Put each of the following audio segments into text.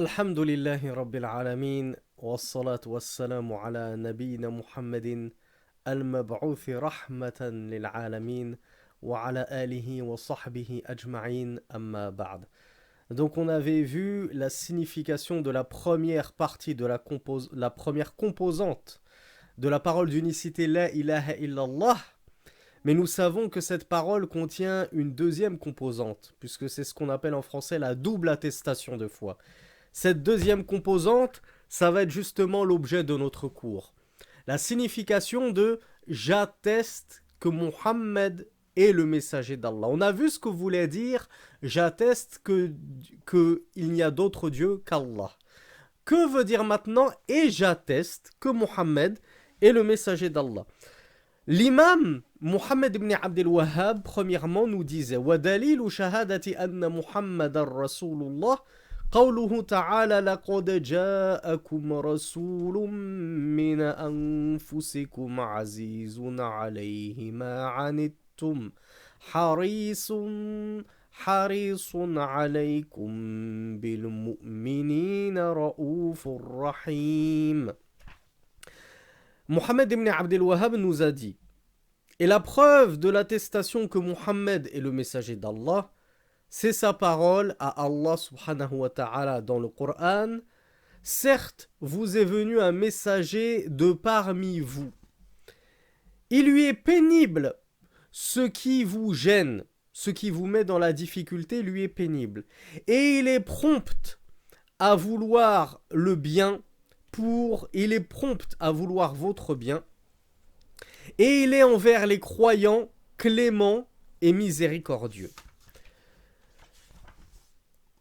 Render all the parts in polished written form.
الحمد لله رب العالمين والصلاة والسلام على نبينا محمد المبعوث رحمة للعالمين وعلى آله وصحبه أجمعين أما بعد. Donc on avait vu la signification de la première partie de la première composante de la parole d'unicité La ilaha illallah, mais nous savons que cette parole contient une deuxième composante, puisque c'est ce qu'on appelle en français la double attestation de foi. Cette deuxième composante, ça va être justement l'objet de notre cours. La signification de « j'atteste que Mohammed est le messager d'Allah ». On a vu ce que voulait dire « j'atteste qu'il n'y a d'autre Dieu qu'Allah ». Que veut dire maintenant « et j'atteste que Mohammed est le messager d'Allah ». L'imam Mohammed ibn Abdel Wahhab, premièrement, nous disait « wa dalilu shahadati anna Muhammadan Rasulullah » قوله تعالى لقد جاءكم رسول من أنفسكم عزيز عليه ما عنتم حريص عليكم بالمؤمنين رؤوف رحيم. Mohammed ibn Abdel Wahhab nous a dit, et la preuve de l'attestation que Mohammed est le messager d'Allah, c'est sa parole à Allah subhanahu wa ta'ala dans le Coran. Certes, vous est venu un messager de parmi vous. Il lui est pénible. Ce qui vous gêne, ce qui vous met dans la difficulté, lui est pénible. Et il est prompt à vouloir le bien il est prompt à vouloir votre bien. Et il est envers les croyants clément et miséricordieux.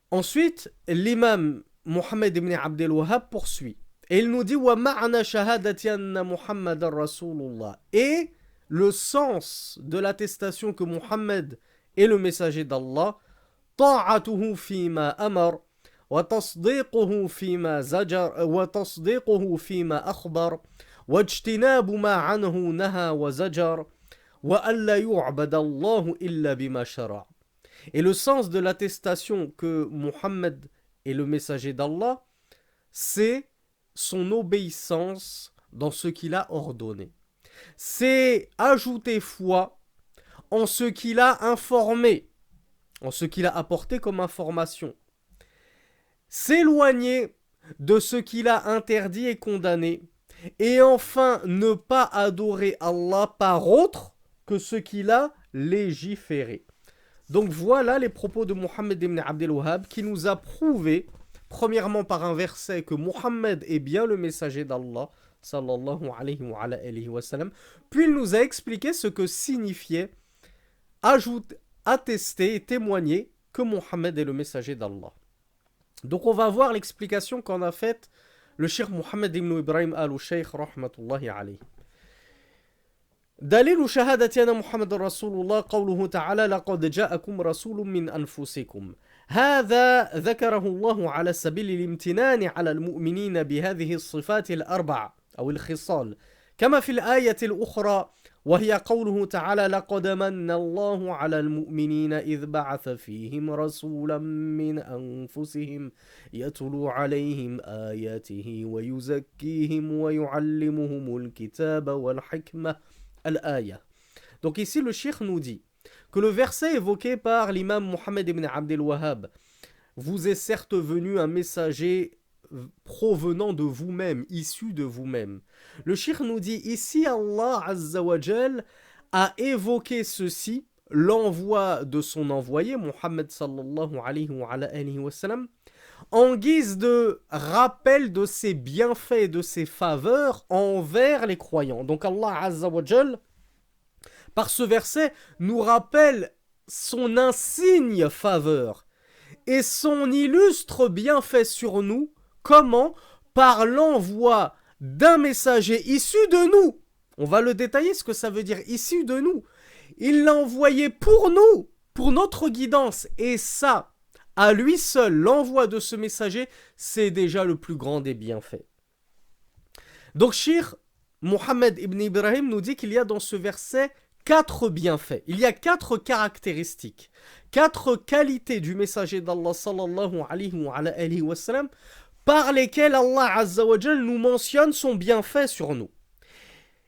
Ensuite, l'imam Mohammed ibn Abdel Wahhab poursuit. Et il nous dit wa ma'na shahadati anna Muhammadan Rasulullah. Et le sens de l'attestation que Muhammad est le messager d'Allah, ta'atuhu fima amar wa tasdiquhu fima zajar wa tasdiquhu fima akhbar wa ijtinabu ma anhu naha wa zajar wa an la yu'bada Allahu illa bima shara'. Et le sens de l'attestation que Mohammed est le messager d'Allah, c'est son obéissance dans ce qu'il a ordonné. C'est ajouter foi en ce qu'il a informé, en ce qu'il a apporté comme information. S'éloigner de ce qu'il a interdit et condamné. Et enfin, ne pas adorer Allah par autre que ce qu'il a légiféré. Donc voilà les propos de Mohammed ibn Abdel Wahhab qui nous a prouvé, premièrement par un verset, que Mohammed est bien le messager d'Allah, sallallahu alayhi wa sallam, puis il nous a expliqué ce que signifiait attester et témoigner que Mohammed est le messager d'Allah. Donc on va voir l'explication qu'en a faite le cheikh Mohammed ibn Ibrahim al-Sheikh rahmatullahi alayhi. دليل شهادة أن محمد رسول الله قوله تعالى لقد جاءكم رسول من أنفسكم. هذا ذكره الله على سبيل الامتنان على المؤمنين بهذه الصفات الأربع أو الخصال كما في الآية الأخرى وهي قوله تعالى لقد من الله على المؤمنين إذ بعث فيهم رسولا من أنفسهم يتلو عليهم آياته ويزكيهم ويعلمهم الكتاب والحكمة. Al-Aya. Donc ici le cheikh nous dit que le verset évoqué par l'imam Mohammed ibn Abdel Wahhab, vous est certes venu un messager provenant de vous-même, issu de vous-même. Le cheikh nous dit ici Allah Azza wa Jal a évoqué ceci, l'envoi de son envoyé Mohammed sallallahu alayhi wa sallam, en guise de rappel de ses bienfaits et de ses faveurs envers les croyants. Donc Allah Azza wa Jal, par ce verset, nous rappelle son insigne faveur et son illustre bienfait sur nous. Comment? Par l'envoi d'un messager issu de nous. On va le détailler ce que ça veut dire, issu de nous. Il l'a envoyé pour nous, pour notre guidance. Et ça, à lui seul, l'envoi de ce messager, c'est déjà le plus grand des bienfaits. Donc, Cheikh Mohammed ibn Ibrahim nous dit qu'il y a dans ce verset 4 bienfaits, il y a 4 caractéristiques, 4 qualités du messager d'Allah sallallahu alayhi wa sallam par lesquelles Allah Azza wa Jal nous mentionne son bienfait sur nous.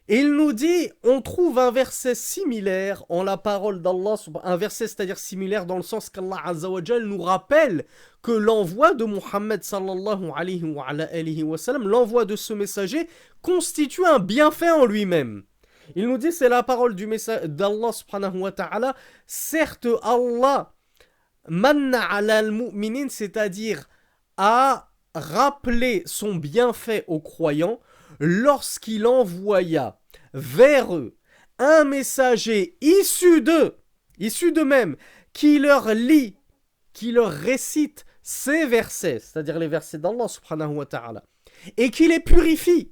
Et il nous dit, on trouve un verset similaire en la parole d'Allah, un verset c'est-à-dire similaire dans le sens qu'Allah Azza wa Jal nous rappelle que l'envoi de Muhammad sallallahu alayhi wa sallam, l'envoi de ce messager, constitue un bienfait en lui-même. Il nous dit, c'est la parole du message d'Allah subhanahu wa ta'ala, certes Allah manna ala al-mu'minin, c'est-à-dire a rappelé son bienfait aux croyants, lorsqu'il envoya vers eux un messager issu d'eux-mêmes, qui leur lit, qui leur récite ces versets, c'est-à-dire les versets d'Allah subhanahu wa ta'ala, et qui les purifie,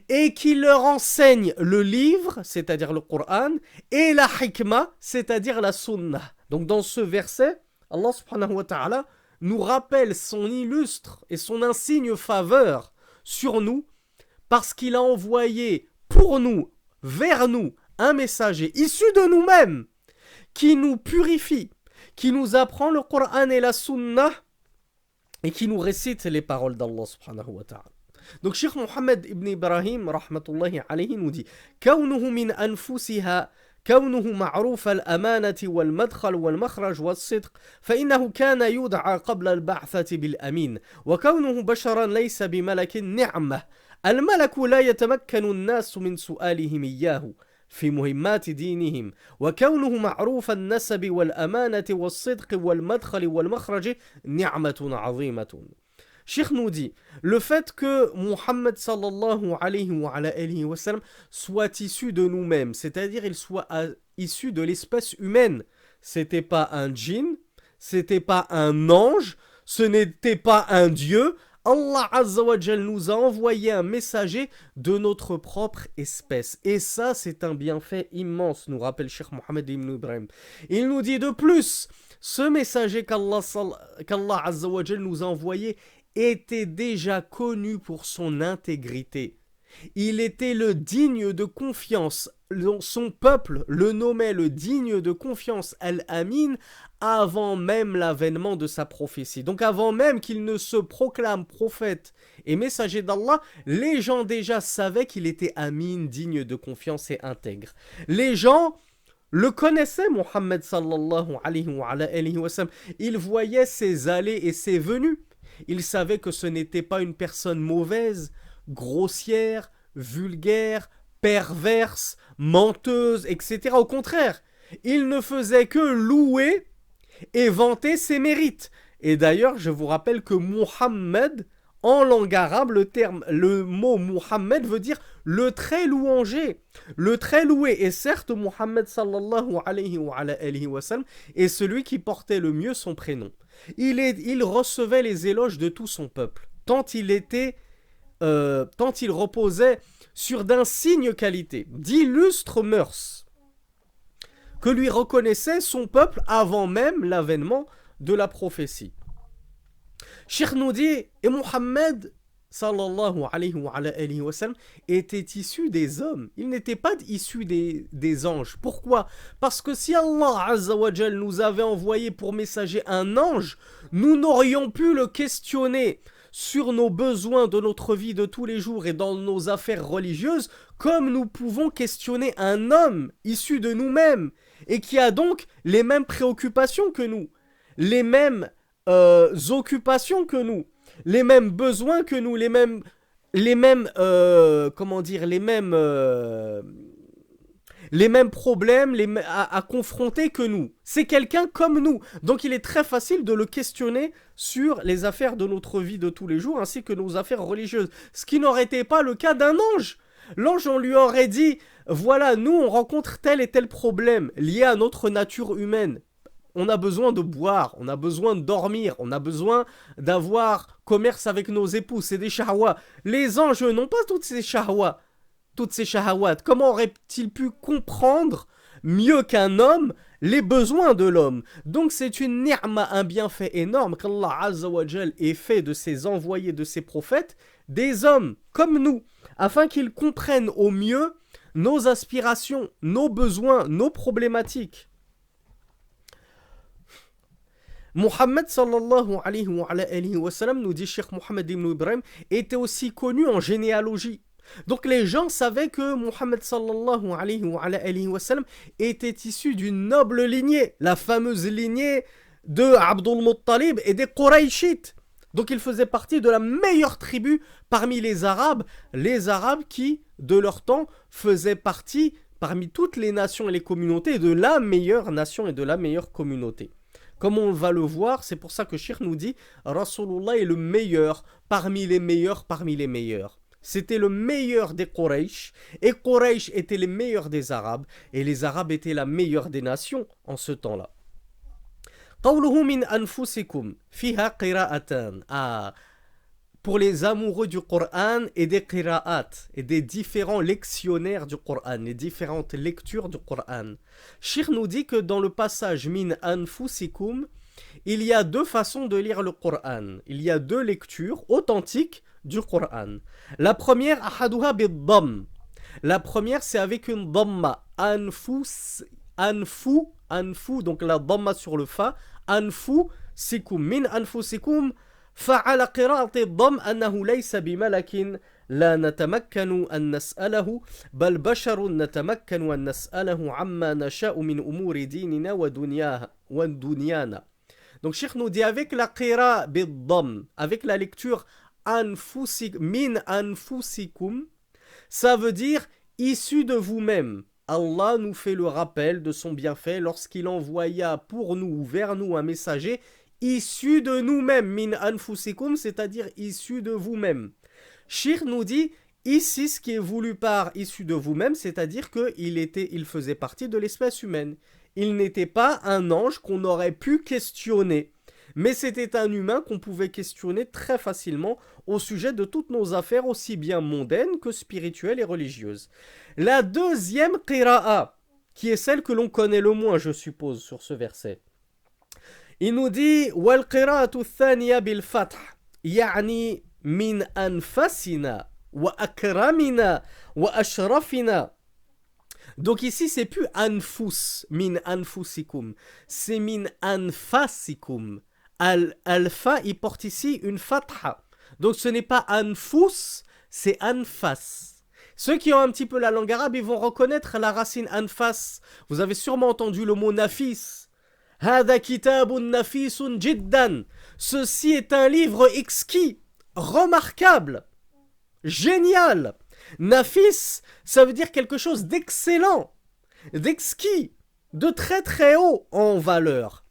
et qui leur enseigne le livre, c'est-à-dire le Coran, et la hikmah, c'est-à-dire la sunnah. Donc dans ce verset, Allah subhanahu wa ta'ala nous rappelle son illustre et son insigne faveur sur nous, parce qu'il a envoyé pour nous, vers nous, un messager issu de nous-mêmes, qui nous purifie, qui nous apprend le Coran et la Sunnah, et qui nous récite les paroles d'Allah subhanahu wa ta'ala. Donc Cheikh Mohammed ibn Ibrahim, rahmatullahi alayhi, nous dit كونه من أنفسها كونه معروف الأمانة والمدخل والمخرج والصدق فإنه كان يدعى قبل البعثة بالأمين وكونه بشرا ليس بملك نعمة الملك لا يتمكن الناس من سؤالهم إياه في مهمات دينهم وكونه معروف النسب والأمانة والصدق والمدخل والمخرج نعمة عظيمة. Cheikh nous dit, le fait que Muhammad sallallahu alayhi wa sallam soit issu de nous-mêmes, c'est-à-dire il soit issu de l'espèce humaine, c'était pas un djinn, c'était pas un ange, ce n'était pas un dieu, Allah Azza wa Jal nous a envoyé un messager de notre propre espèce. Et ça, c'est un bienfait immense, nous rappelle Cheikh Mohammed ibn Ibrahim. Il nous dit de plus, ce messager qu'Allah Azza wa Jal nous a envoyé était déjà connu pour son intégrité. Il était le digne de confiance. Son peuple le nommait le digne de confiance Al-Amin avant même l'avènement de sa prophétie. Donc avant même qu'il ne se proclame prophète et messager d'Allah, les gens déjà savaient qu'il était Amin, digne de confiance et intègre. Les gens le connaissaient, Muhammad sallallahu alayhi wa sallam. Ils voyaient ses allées et ses venues. Ils savaient que ce n'était pas une personne mauvaise, grossière, vulgaire, perverse, menteuse, etc. Au contraire, il ne faisait que louer et vanter ses mérites. Et d'ailleurs, je vous rappelle que Muhammad, en langue arabe, le mot Muhammad veut dire le très louangé, le très loué. Et certes, Muhammad sallallahu alayhi wa sallam est celui qui portait le mieux son prénom. Il recevait les éloges de tout son peuple, tant il reposait sur d'insignes qualités, d'illustres mœurs, que lui reconnaissait son peuple avant même l'avènement de la prophétie. Cheikh nous dit, et Muhammad sallallahu alayhi wa sallam était issu des hommes, il n'était pas issu des anges. Pourquoi? Parce que si Allah Azza wa Jal nous avait envoyé pour messager un ange, nous n'aurions pu le questionner sur nos besoins de notre vie de tous les jours et dans nos affaires religieuses, comme nous pouvons questionner un homme issu de nous-mêmes et qui a donc les mêmes préoccupations que nous, les mêmes occupations que nous, les mêmes besoins que nous, les mêmes problèmes à confronter que nous. C'est quelqu'un comme nous. Donc il est très facile de le questionner sur les affaires de notre vie de tous les jours ainsi que nos affaires religieuses. Ce qui n'aurait été pas le cas d'un ange. L'ange, on lui aurait dit, voilà, nous on rencontre tel et tel problème lié à notre nature humaine. On a besoin de boire, on a besoin de dormir, on a besoin d'avoir commerce avec nos épouses, c'est des shahwats. Les anges n'ont pas toutes ces shahwats, toutes ces shahawats. Comment auraient-ils pu comprendre mieux qu'un homme les besoins de l'homme? Donc c'est une ni'ma, un bienfait énorme qu'Allah Azza wa Jal ait fait de ses envoyés, de ses prophètes, des hommes comme nous, afin qu'ils comprennent au mieux nos aspirations, nos besoins, nos problématiques. Mohammed sallallahu alayhi wa sallam, nous dit Cheikh Mohammed ibn Ibrahim, était aussi connu en généalogie. Donc les gens savaient que Mohammed sallallahu alayhi wa sallam était issu d'une noble lignée, la fameuse lignée de Abdul Muttalib et des Qurayshites. Donc il faisait partie de la meilleure tribu parmi les Arabes qui, de leur temps, faisaient partie, parmi toutes les nations et les communautés, de la meilleure nation et de la meilleure communauté. Comme on va le voir, c'est pour ça que Cheikh nous dit Rasulullah est le meilleur parmi les meilleurs parmi les meilleurs. C'était le meilleur des Quraysh, et Quraysh étaient les meilleurs des Arabes, et les Arabes étaient la meilleure des nations en ce temps-là. قوله من أنفسكم فيها قراءتان. Pour les amoureux du Coran et des qira'at, et des différents lectionnaires du Coran, les différentes lectures du Coran. Cheikh nous dit que dans le passage min anfusikum, il y a deux façons de lire le Coran. Il y a deux lectures authentiques du Coran. La première, ahaduha bid-damm. La première, c'est avec une dhamma. Anfu, donc la dhamma sur le fa. Anfusikum, min anfusikum. فعلى قراءة الضم أنه ليس بملك لا نتمكن أن نسأله بل بشر نتمكن أن نسأله عما نشاء من أمور ديننا ودنيانا. Donc Cheikh nous dit avec la qira bid-dhamm, avec la lecture min anfusikum, ça veut dire issu de vous-même. Allah nous fait le rappel de son bienfait lorsqu'il envoya pour nous ou vers nous un messager issu de nous-mêmes, min anfusikum, c'est-à-dire issu de vous-même. Cheikh nous dit ici ce qui est voulu par issu de vous-même, c'est-à-dire qu'il faisait partie de l'espèce humaine. Il n'était pas un ange qu'on aurait pu questionner, mais c'était un humain qu'on pouvait questionner très facilement au sujet de toutes nos affaires, aussi bien mondaines que spirituelles et religieuses. La deuxième qira'a, qui est celle que l'on connaît le moins, je suppose, sur ce verset. Il nous dit والقراءة الثانية بالفتح يعني من أنفسنا وأكرمنا وأشرفنا. Donc ici c'est plus anfus min anfusikum, c'est min anfasikum. Alpha il porte ici une fatha. Donc ce n'est pas anfus, c'est anfas. Ceux qui ont un petit peu la langue arabe, ils vont reconnaître la racine anfas. Vous avez sûrement entendu le mot nafis. هذا كتاب نفيس جدا. Ceci est un livre exquis, remarquable, génial. Nafis, ça veut dire quelque chose d'excellent, d'exquis, de très très haut en valeur.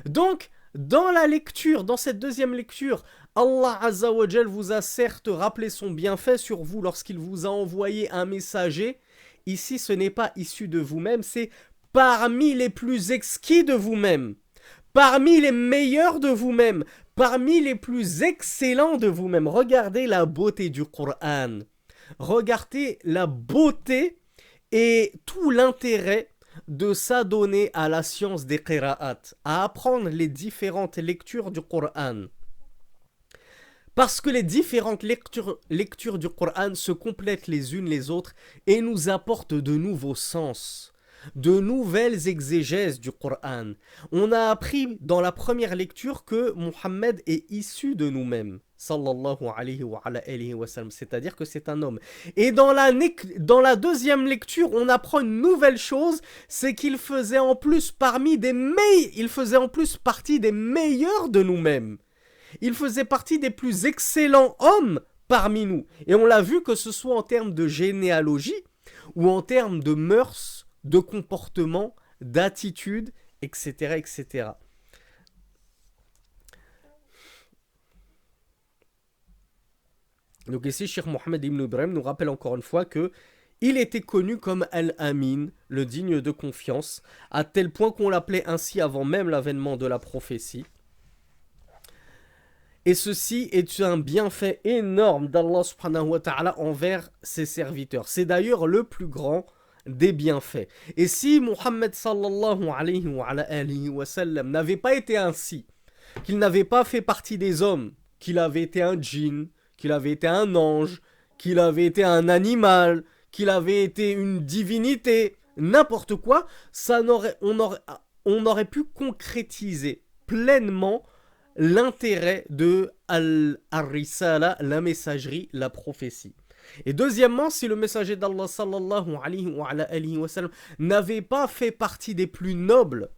Donc, dans la lecture, dans cette deuxième lecture, Allah Azza wa Jal vous a certes rappelé son bienfait sur vous lorsqu'il vous a envoyé un messager. Ici, ce n'est pas issu de vous-même, c'est parmi les plus exquis de vous-même, parmi les meilleurs de vous-même, parmi les plus excellents de vous-même. Regardez la beauté du Coran. Regardez la beauté et tout l'intérêt de s'adonner à la science des qira'at, à apprendre les différentes lectures du Coran. Parce que les différentes lectures du Coran se complètent les unes les autres et nous apportent de nouveaux sens, de nouvelles exégèses du Coran. On a appris dans la première lecture que Mohammed est issu de nous-mêmes, sallallahu alayhi wa sallam, c'est-à-dire que c'est un homme. Et dans la deuxième lecture, on apprend une nouvelle chose, c'est qu'il faisait en plus partie des meilleurs de nous-mêmes. Il faisait partie des plus excellents hommes parmi nous. Et on l'a vu que ce soit en termes de généalogie ou en termes de mœurs, de comportement, d'attitude, etc., etc. Donc ici, Cheikh Mohammed ibn Ibrahim nous rappelle encore une fois que il était connu comme Al-Amin, le digne de confiance, à tel point qu'on l'appelait ainsi avant même l'avènement de la prophétie. Et ceci est un bienfait énorme d'Allah subhanahu wa ta'ala envers ses serviteurs. C'est d'ailleurs le plus grand des bienfaits. Et si Muhammad sallallahu alayhi wa sallam n'avait pas été ainsi, qu'il n'avait pas fait partie des hommes, qu'il avait été un djinn, qu'il avait été un ange, qu'il avait été un animal, qu'il avait été une divinité, n'importe quoi, on aurait pu concrétiser pleinement l'intérêt de al-risala, la messagerie, la prophétie. Et deuxièmement, si le messager d'Allah sallallahu alayhi wa sallam n'avait pas fait partie des plus nobles,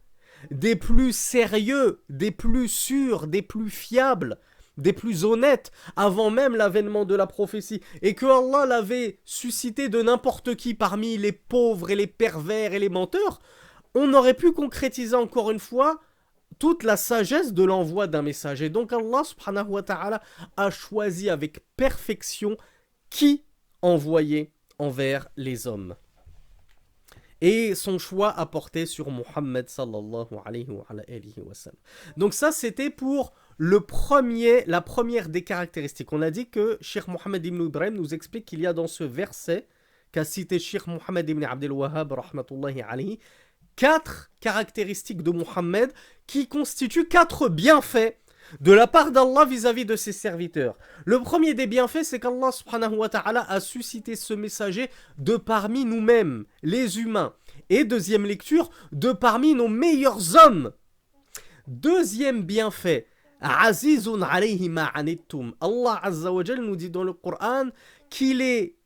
des plus sérieux, des plus sûrs, des plus fiables, des plus honnêtes, avant même l'avènement de la prophétie, et que Allah l'avait suscité de n'importe qui parmi les pauvres et les pervers et les menteurs, on aurait pu concrétiser encore une fois toute la sagesse de l'envoi d'un message. Et donc Allah subhanahu wa ta'ala a choisi avec perfection qui envoyer envers les hommes. Et son choix a porté sur Muhammad sallallahu alayhi wa sallam. Donc ça, c'était pour la première des caractéristiques. On a dit que Cheikh Mohammed ibn Ibrahim nous explique qu'il y a dans ce verset qu'a cité Cheikh Mohammed ibn Abdel Wahhab rahmatullahi alayhi 4 caractéristiques de Muhammad qui constituent 4 bienfaits de la part d'Allah vis-à-vis de ses serviteurs. Le premier des bienfaits, c'est qu'Allah subhanahu wa ta'ala a suscité ce messager de parmi nous-mêmes, les humains. Et deuxième lecture, de parmi nos meilleurs hommes. Deuxième bienfait, Azizun alayhi ma anittum. Allah azza wa jal nous dit dans le Coran qu'il est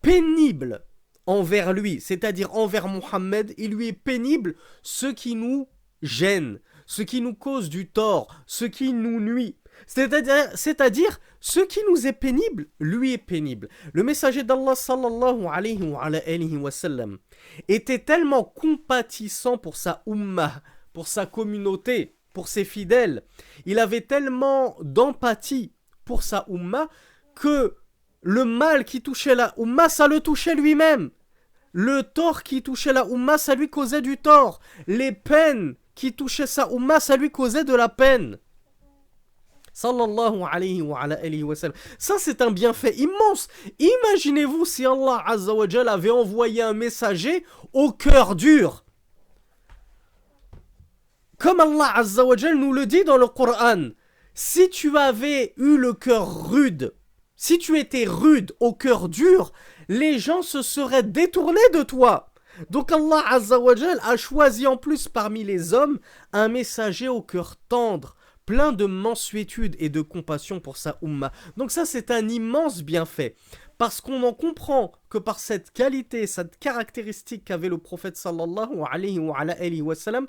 pénible envers lui, c'est-à-dire envers Muhammad, il lui est pénible ce qui nous gêne, ce qui nous cause du tort, ce qui nous nuit. C'est-à-dire, ce qui nous est pénible, lui est pénible. Le messager d'Allah sallallahu alayhi wa sallam était tellement compatissant pour sa ummah, pour sa communauté, pour ses fidèles. Il avait tellement d'empathie pour sa ummah que le mal qui touchait la ummah, ça le touchait lui-même. Le tort qui touchait la ummah, ça lui causait du tort. Les peines qui touchait sa ummah, ça lui causait de la peine. Sallallahu alayhi wa sallam. Ça, c'est un bienfait immense. Imaginez-vous si Allah azza wa jal avait envoyé un messager au cœur dur. Comme Allah azza wa jal nous le dit dans le Coran, si tu avais eu le cœur rude, si tu étais rude au cœur dur, les gens se seraient détournés de toi. Donc Allah azza wa jal a choisi en plus parmi les hommes un messager au cœur tendre, plein de mansuétude et de compassion pour sa ummah. Donc ça, c'est un immense bienfait, parce qu'on en comprend que par cette qualité, cette caractéristique qu'avait le prophète sallallahu alayhi wa sallam,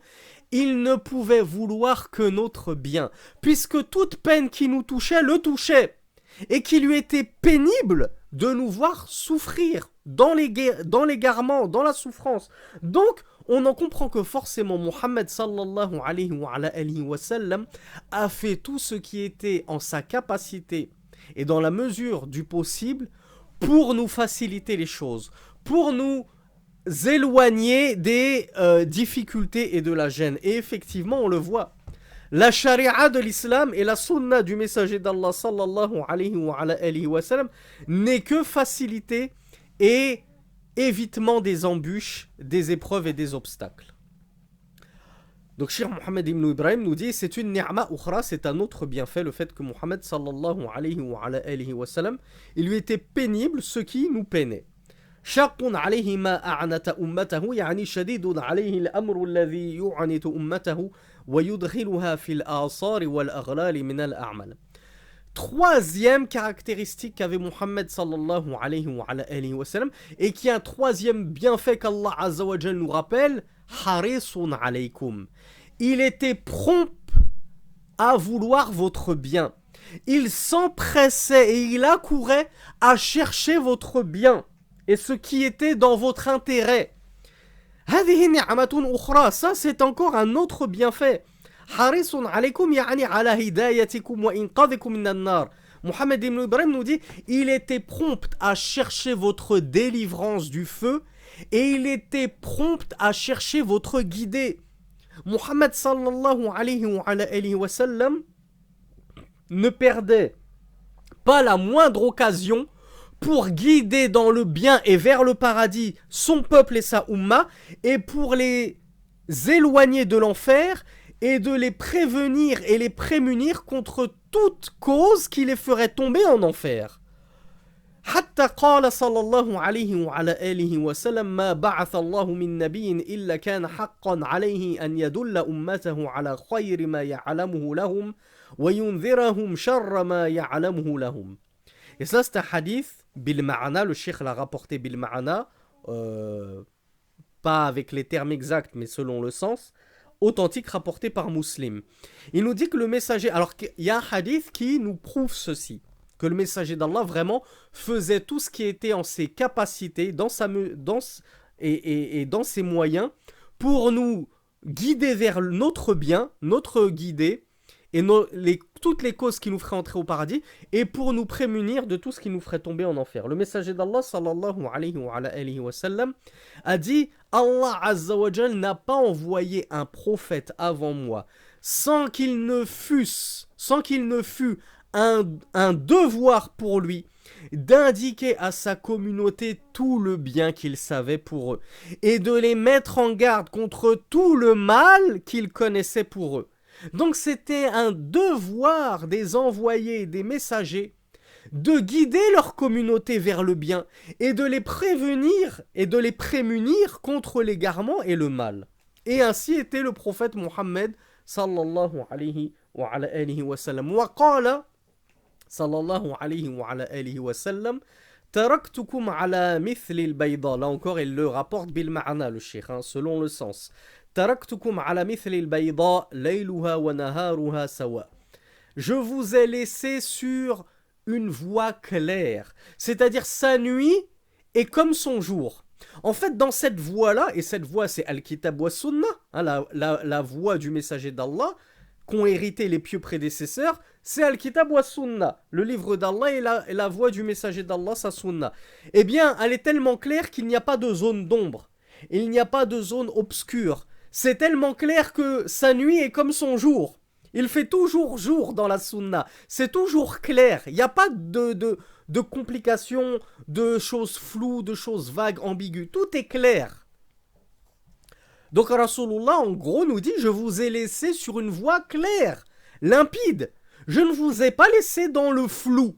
il ne pouvait vouloir que notre bien, puisque toute peine qui nous touchait le touchait, et qu'il lui était pénible de nous voir souffrir dans l'égarement, dans la souffrance. Donc, on en comprend que forcément Muhammad sallallahu alayhi wa sallam a fait tout ce qui était en sa capacité et dans la mesure du possible pour nous faciliter les choses, pour nous éloigner des difficultés et de la gêne. Et effectivement, on le voit. La charia de l'islam et la sunna du messager d'Allah sallallahu alayhi wa sallam n'est que facilité et évitement des embûches, des épreuves et des obstacles. Donc Cheikh Mohammed ibn Ibrahim nous dit, c'est une ni'ma ukhra, c'est un autre bienfait, le fait que Mohammed sallallahu alayhi wa sallam, il lui était pénible ce qui nous peinait. شاق عليه ما أعنت أمته يعني شديد عليه الأمر الذي يعنت أمته ويدخلها في الآثار والأغلال من الأعمال. Troisième caractéristique qu'avait Muhammad sallallahu alayhi wa sallam, et qui est un troisième bienfait qu'Allah azza wa jal nous rappelle, harisun alaykum. Il était prompt à vouloir votre bien. Il s'empressait et il accourait à chercher votre bien et ce qui était dans votre intérêt. Ça, c'est encore un autre bienfait. Harisun alaykum yani ala hidayatikum wa inqadhikum minan nar. Mohammed ibn Ibrahim nous dit, il était prompt à chercher votre délivrance du feu et il était prompt à chercher votre guidée. Mohammed sallallahu alayhi wa sallam ne perdait pas la moindre occasion pour guider dans le bien et vers le paradis son peuple et sa umma, et pour les éloigner de l'enfer et de les prévenir et les prémunir contre toute cause qui les ferait tomber en enfer. حتى قال صلى الله عليه وعلى آله وسلم ما بعث الله من نبي إلا كان حقا عليه أن يدل أمته على خير ما يعلمه لهم وينذرهم شر ما يعلمه لهم. Et ça c'est un hadith bil ma'ana, le cheikh l'a rapporté bil ma'ana, pas avec les termes exacts mais selon le sens, authentique rapporté par Muslim. Il nous dit que le messager, alors qu'il y a un hadith qui nous prouve ceci, que le messager d'Allah vraiment faisait tout ce qui était en ses capacités, dans ses moyens, pour nous guider vers notre bien, notre guidée, et toutes les causes qui nous feraient entrer au paradis, et pour nous prémunir de tout ce qui nous ferait tomber en enfer. Le messager d'Allah, sallallahu alayhi wa sallam, a dit « Allah Azza wa Jal n'a pas envoyé un prophète avant moi, sans qu'il ne fût un devoir pour lui d'indiquer à sa communauté tout le bien qu'il savait pour eux, et de les mettre en garde contre tout le mal qu'il connaissait pour eux. » Donc c'était un devoir des envoyés, des messagers, de guider leur communauté vers le bien et de les prévenir et de les prémunir contre l'égarement et le mal. Et ainsi était le prophète Mohammed sallallahu alayhi wa alihi wa sallam. Wa qala sallallahu alayhi wa alihi wa sallam taraktukum ala mithli al-bayda. Là encore il le rapporte bil ma'ana le cheikh, selon le sens. تركتكم على مثل البيضاء ليلها ونهارها سواء. Je vous ai laissé sur une voie claire, c'est-à-dire sa nuit est comme son jour. En fait, dans cette voie-là, et cette voie c'est Al-Kitab wa Sunnah, la voie du messager d'Allah, qu'ont hérité les pieux prédécesseurs, c'est Al-Kitab wa Sunnah, le livre d'Allah et la voie du messager d'Allah, sa Sunnah. Eh bien, elle est tellement claire qu'il n'y a pas de zone d'ombre, il n'y a pas de zone obscure. C'est tellement clair que sa nuit est comme son jour. Il fait toujours jour dans la sunna. C'est toujours clair. Il n'y a pas de complications, de choses floues, de choses vagues, ambiguës. Tout est clair. Donc Rasulullah en gros nous dit, je vous ai laissé sur une voie claire, limpide. Je ne vous ai pas laissé dans le flou.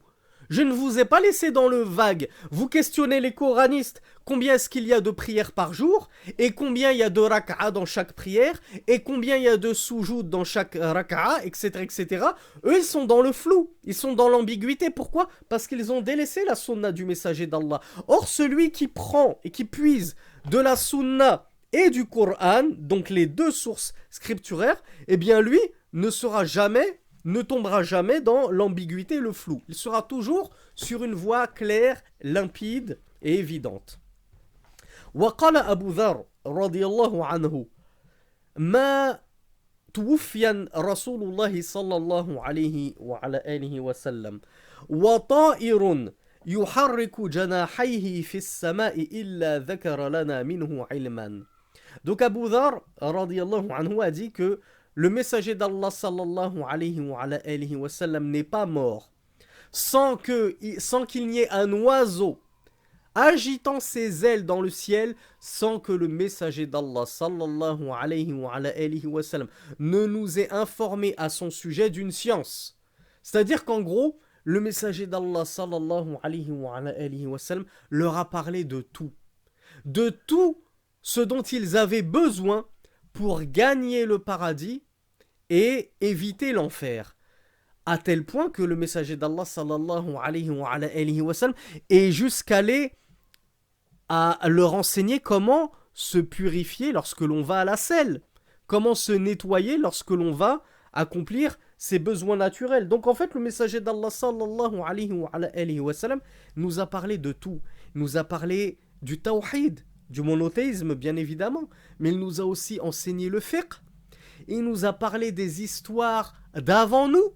Je ne vous ai pas laissé dans le vague. Vous questionnez les coranistes, combien est-ce qu'il y a de prières par jour, et combien il y a de raka'a dans chaque prière, et combien il y a de soujoud dans chaque raka'a, etc., etc. Eux, ils sont dans le flou, ils sont dans l'ambiguïté. Pourquoi? Parce qu'ils ont délaissé la sunna du messager d'Allah. Or, celui qui prend et qui puise de la sunna et du Coran, donc les deux sources scripturaires, eh bien lui ne tombera jamais dans l'ambiguïté et le flou. Il sera toujours sur une voie claire, limpide et évidente. وقال أبو ذر رضي الله عنه ما توفي رسول الله صلى الله عليه وعلى آله وسلم وطائر يحرك جناحيه في السماء إلا ذكر لنا منه علما. Donc Abu Dhar radiyallahu anhu a dit que le messager d'Allah sallallahu alayhi wa sallam n'est pas mort sans qu'il n'y ait un oiseau agitant ses ailes dans le ciel, sans que le messager d'Allah sallallahu alayhi wa sallam ne nous ait informé à son sujet d'une science. C'est-à-dire qu'en gros, le messager d'Allah sallallahu alayhi wa sallam leur a parlé de tout ce dont ils avaient besoin pour gagner le paradis et éviter l'enfer. À tel point que le messager d'Allah sallallahu alayhi wa sallam est jusqu'allé à leur enseigner comment se purifier lorsque l'on va à la selle, comment se nettoyer lorsque l'on va accomplir ses besoins naturels. Donc en fait, le messager d'Allah sallallahu alayhi wa sallam nous a parlé de tout. Il nous a parlé du tawhid, du monothéisme bien évidemment, mais il nous a aussi enseigné le fiqh. Il nous a parlé des histoires d'avant nous,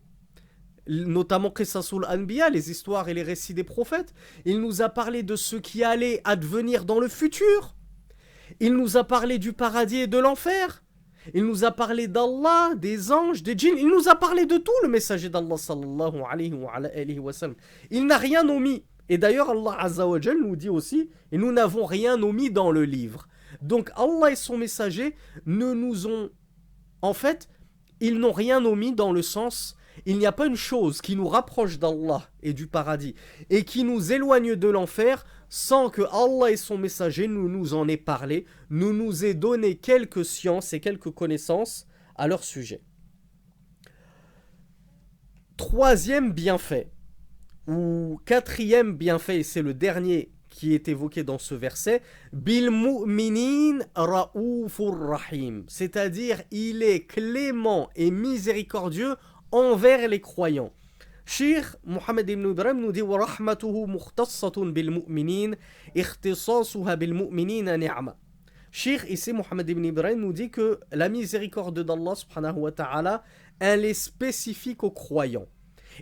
notamment Qisasul Anbiya, les histoires et les récits des prophètes. Il nous a parlé de ce qui allait advenir dans le futur. Il nous a parlé du paradis et de l'enfer. Il nous a parlé d'Allah, des anges, des djinns. Il nous a parlé de tout, le messager d'Allah sallallahu alayhi wa sallam. Il n'a rien omis. Et d'ailleurs, Allah Azza wa Jal nous dit aussi, et nous n'avons rien omis dans le livre. Donc Allah et son messager ne nous ont... En fait, ils n'ont rien omis dans le sens... il n'y a pas une chose qui nous rapproche d'Allah et du paradis et qui nous éloigne de l'enfer sans que Allah et son messager nous en aient parlé, nous aient donné quelques sciences et quelques connaissances à leur sujet. Troisième bienfait, ou quatrième bienfait, et c'est le dernier qui est évoqué dans ce verset, bil mu'minin ra'oufur rahim, c'est-à-dire il est clément et miséricordieux envers les croyants. Cheikh Mohammed ibn Ibrahim nous dit wa rahmatuhu mukhtassatun bil mu'minin ikhtisasuha bil mu'minina ni'ma. Cheikh ici Mohammed ibn Ibrahim nous dit que la miséricorde d'Allah subhanahu wa ta'ala, elle est spécifique aux croyants.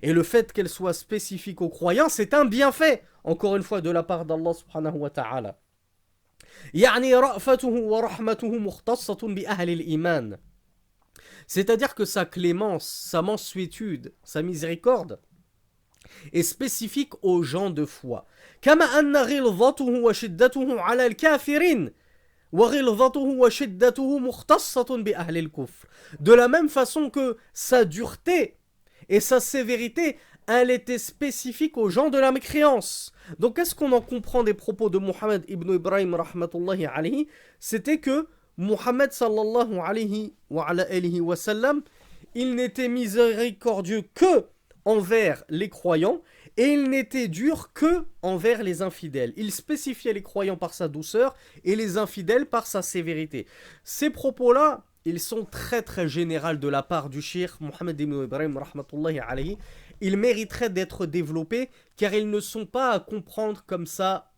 Et le fait qu'elle soit spécifique aux croyants, c'est un bienfait, encore une fois, de la part d'Allah subhanahu wa ta'ala. يعني رأفته ورحمته مختصة بأهل الإيمان. C'est-à-dire que sa clémence, sa mansuétude, sa miséricorde est spécifique aux gens de foi. كما أن غلظته وشدته على الكافرين وغلظته وشدته مختصة بأهل الكفر. De la même façon que sa dureté et sa sévérité, elle était spécifique aux gens de la mécréance. Donc, qu'est-ce qu'on en comprend des propos de Mohammed ibn Ibrahim rahmatullahi alayhi? C'était que Mohammed sallallahu alayhi wa sallam, il n'était miséricordieux que envers les croyants et il n'était dur que envers les infidèles. Il spécifiait les croyants par sa douceur et les infidèles par sa sévérité. Ces propos-là, ils sont très très généraux de la part du cheikh Mohammed ibn Ibrahim rahmatullahi alayhi. Ils mériteraient d'être développés car ils ne sont pas à comprendre comme ça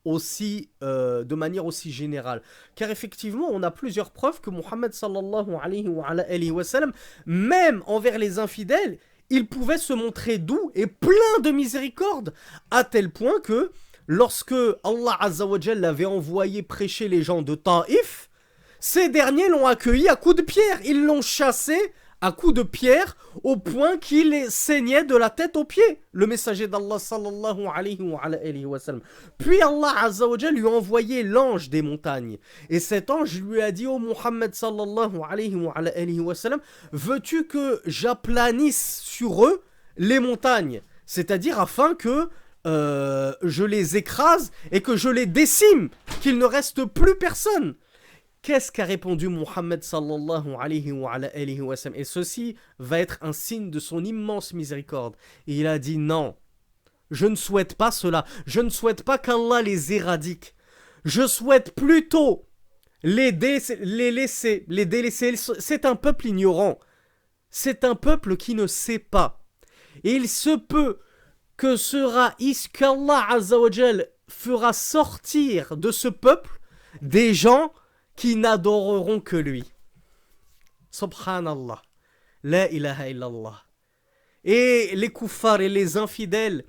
aussi, de manière aussi générale. Car effectivement, on a plusieurs preuves que Mohammed sallallahu alayhi wa sallam, même envers les infidèles, il pouvait se montrer doux et plein de miséricorde, à tel point que lorsque Allah Azza wa Jalla l'avait envoyé prêcher les gens de Taïf, ces derniers l'ont accueilli à coups de pierre. Ils l'ont chassé à coups de pierre au point qu'il saignait de la tête aux pieds. Le messager d'Allah sallallahu alayhi wa sallam. Puis Allah Azza wa Jalla lui a envoyé l'ange des montagnes. Et cet ange lui a dit: ô Muhammad sallallahu alayhi wa sallam, veux-tu que j'aplanisse sur eux les montagnes? C'est-à-dire afin que je les écrase et que je les décime, qu'il ne reste plus personne. Qu'est-ce qu'a répondu Muhammad sallallahu alayhi wa sallam? Et ceci va être un signe de son immense miséricorde. Et il a dit: non, je ne souhaite pas cela. Je ne souhaite pas qu'Allah les éradique. Je souhaite plutôt les délaisser. C'est un peuple ignorant. C'est un peuple qui ne sait pas. Et il se peut qu'Allah Azza wa Jal fera sortir de ce peuple des gens qui n'adoreront que lui. Subhanallah. La ilaha illallah. Et les kuffars et les infidèles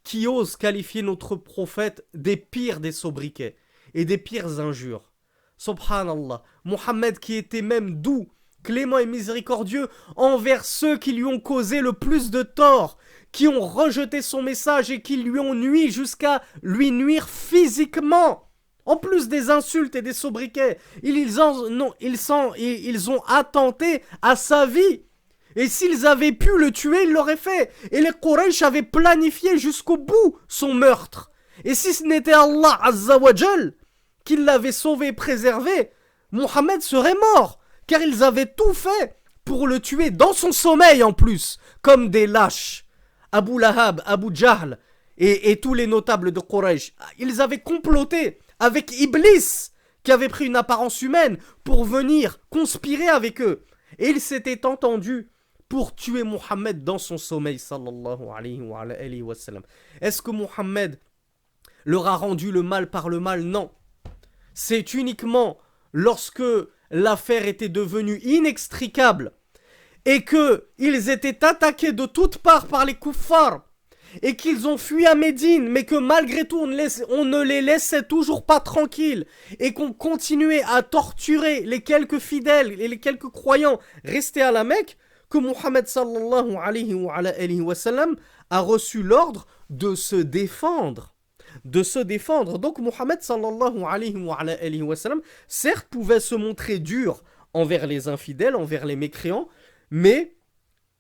qui osent qualifier notre prophète des pires des sobriquets et des pires injures. Subhanallah. Mohammed qui était même doux, clément et miséricordieux envers ceux qui lui ont causé le plus de tort, qui ont rejeté son message et qui lui ont nui jusqu'à lui nuire physiquement. En plus des insultes et des sobriquets, ils ont attenté à sa vie. Et s'ils avaient pu le tuer, ils l'auraient fait. Et les Quraysh avaient planifié jusqu'au bout son meurtre. Et si ce n'était Allah Azza wa Jal qui l'avait sauvé et préservé, Mohammed serait mort. Car ils avaient tout fait pour le tuer dans son sommeil en plus, comme des lâches. Abu Lahab, Abu Jahl et tous les notables de Quraysh, ils avaient comploté avec Iblis, qui avait pris une apparence humaine, pour venir conspirer avec eux. Et ils s'étaient entendus pour tuer Mohammed dans son sommeil, sallallahu alayhi wa sallam. Est-ce que Mohammed leur a rendu le mal par le mal? Non. C'est uniquement lorsque l'affaire était devenue inextricable et qu'ils étaient attaqués de toutes parts par les kuffars, et qu'ils ont fui à Médine, mais que malgré tout on ne les laissait toujours pas tranquilles, et qu'on continuait à torturer les quelques fidèles et les quelques croyants restés à la Mecque, que Mohammed sallallahu alayhi wa sallam a reçu l'ordre de se défendre. Donc Mohammed sallallahu alayhi wa sallam, certes, pouvait se montrer dur envers les infidèles, envers les mécréants, mais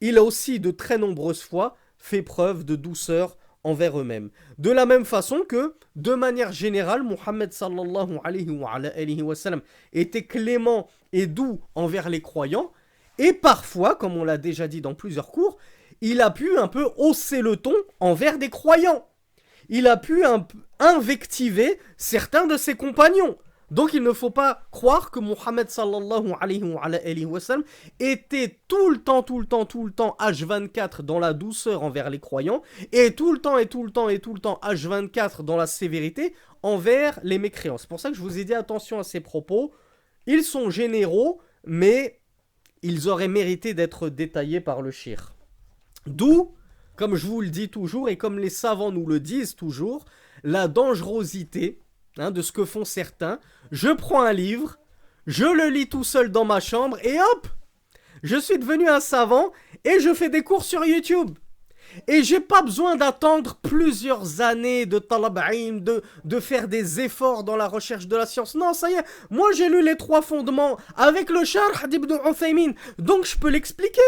il a aussi de très nombreuses fois fait preuve de douceur envers eux-mêmes. De la même façon que, de manière générale, Mohammed sallallahu alayhi wa sallam était clément et doux envers les croyants, et parfois, comme on l'a déjà dit dans plusieurs cours, il a pu un peu hausser le ton envers des croyants. Il a pu invectiver certains de ses compagnons. Donc il ne faut pas croire que Mohammed sallallahu alayhi wa sallam était tout le temps H24 dans la douceur envers les croyants et tout le temps H24 dans la sévérité envers les mécréants. C'est pour ça que je vous ai dit attention à ces propos. Ils sont généraux, mais ils auraient mérité d'être détaillés par le shir. D'où, comme je vous le dis toujours et comme les savants nous le disent toujours, la dangerosité de ce que font certains. Je prends un livre, je le lis tout seul dans ma chambre et hop, je suis devenu un savant et je fais des cours sur YouTube. Et j'ai pas besoin d'attendre plusieurs années de talab ilm, de faire des efforts dans la recherche de la science. Non, ça y est, moi j'ai lu les 3 fondements avec le sharh d'Ibn Uthaymin, donc je peux l'expliquer.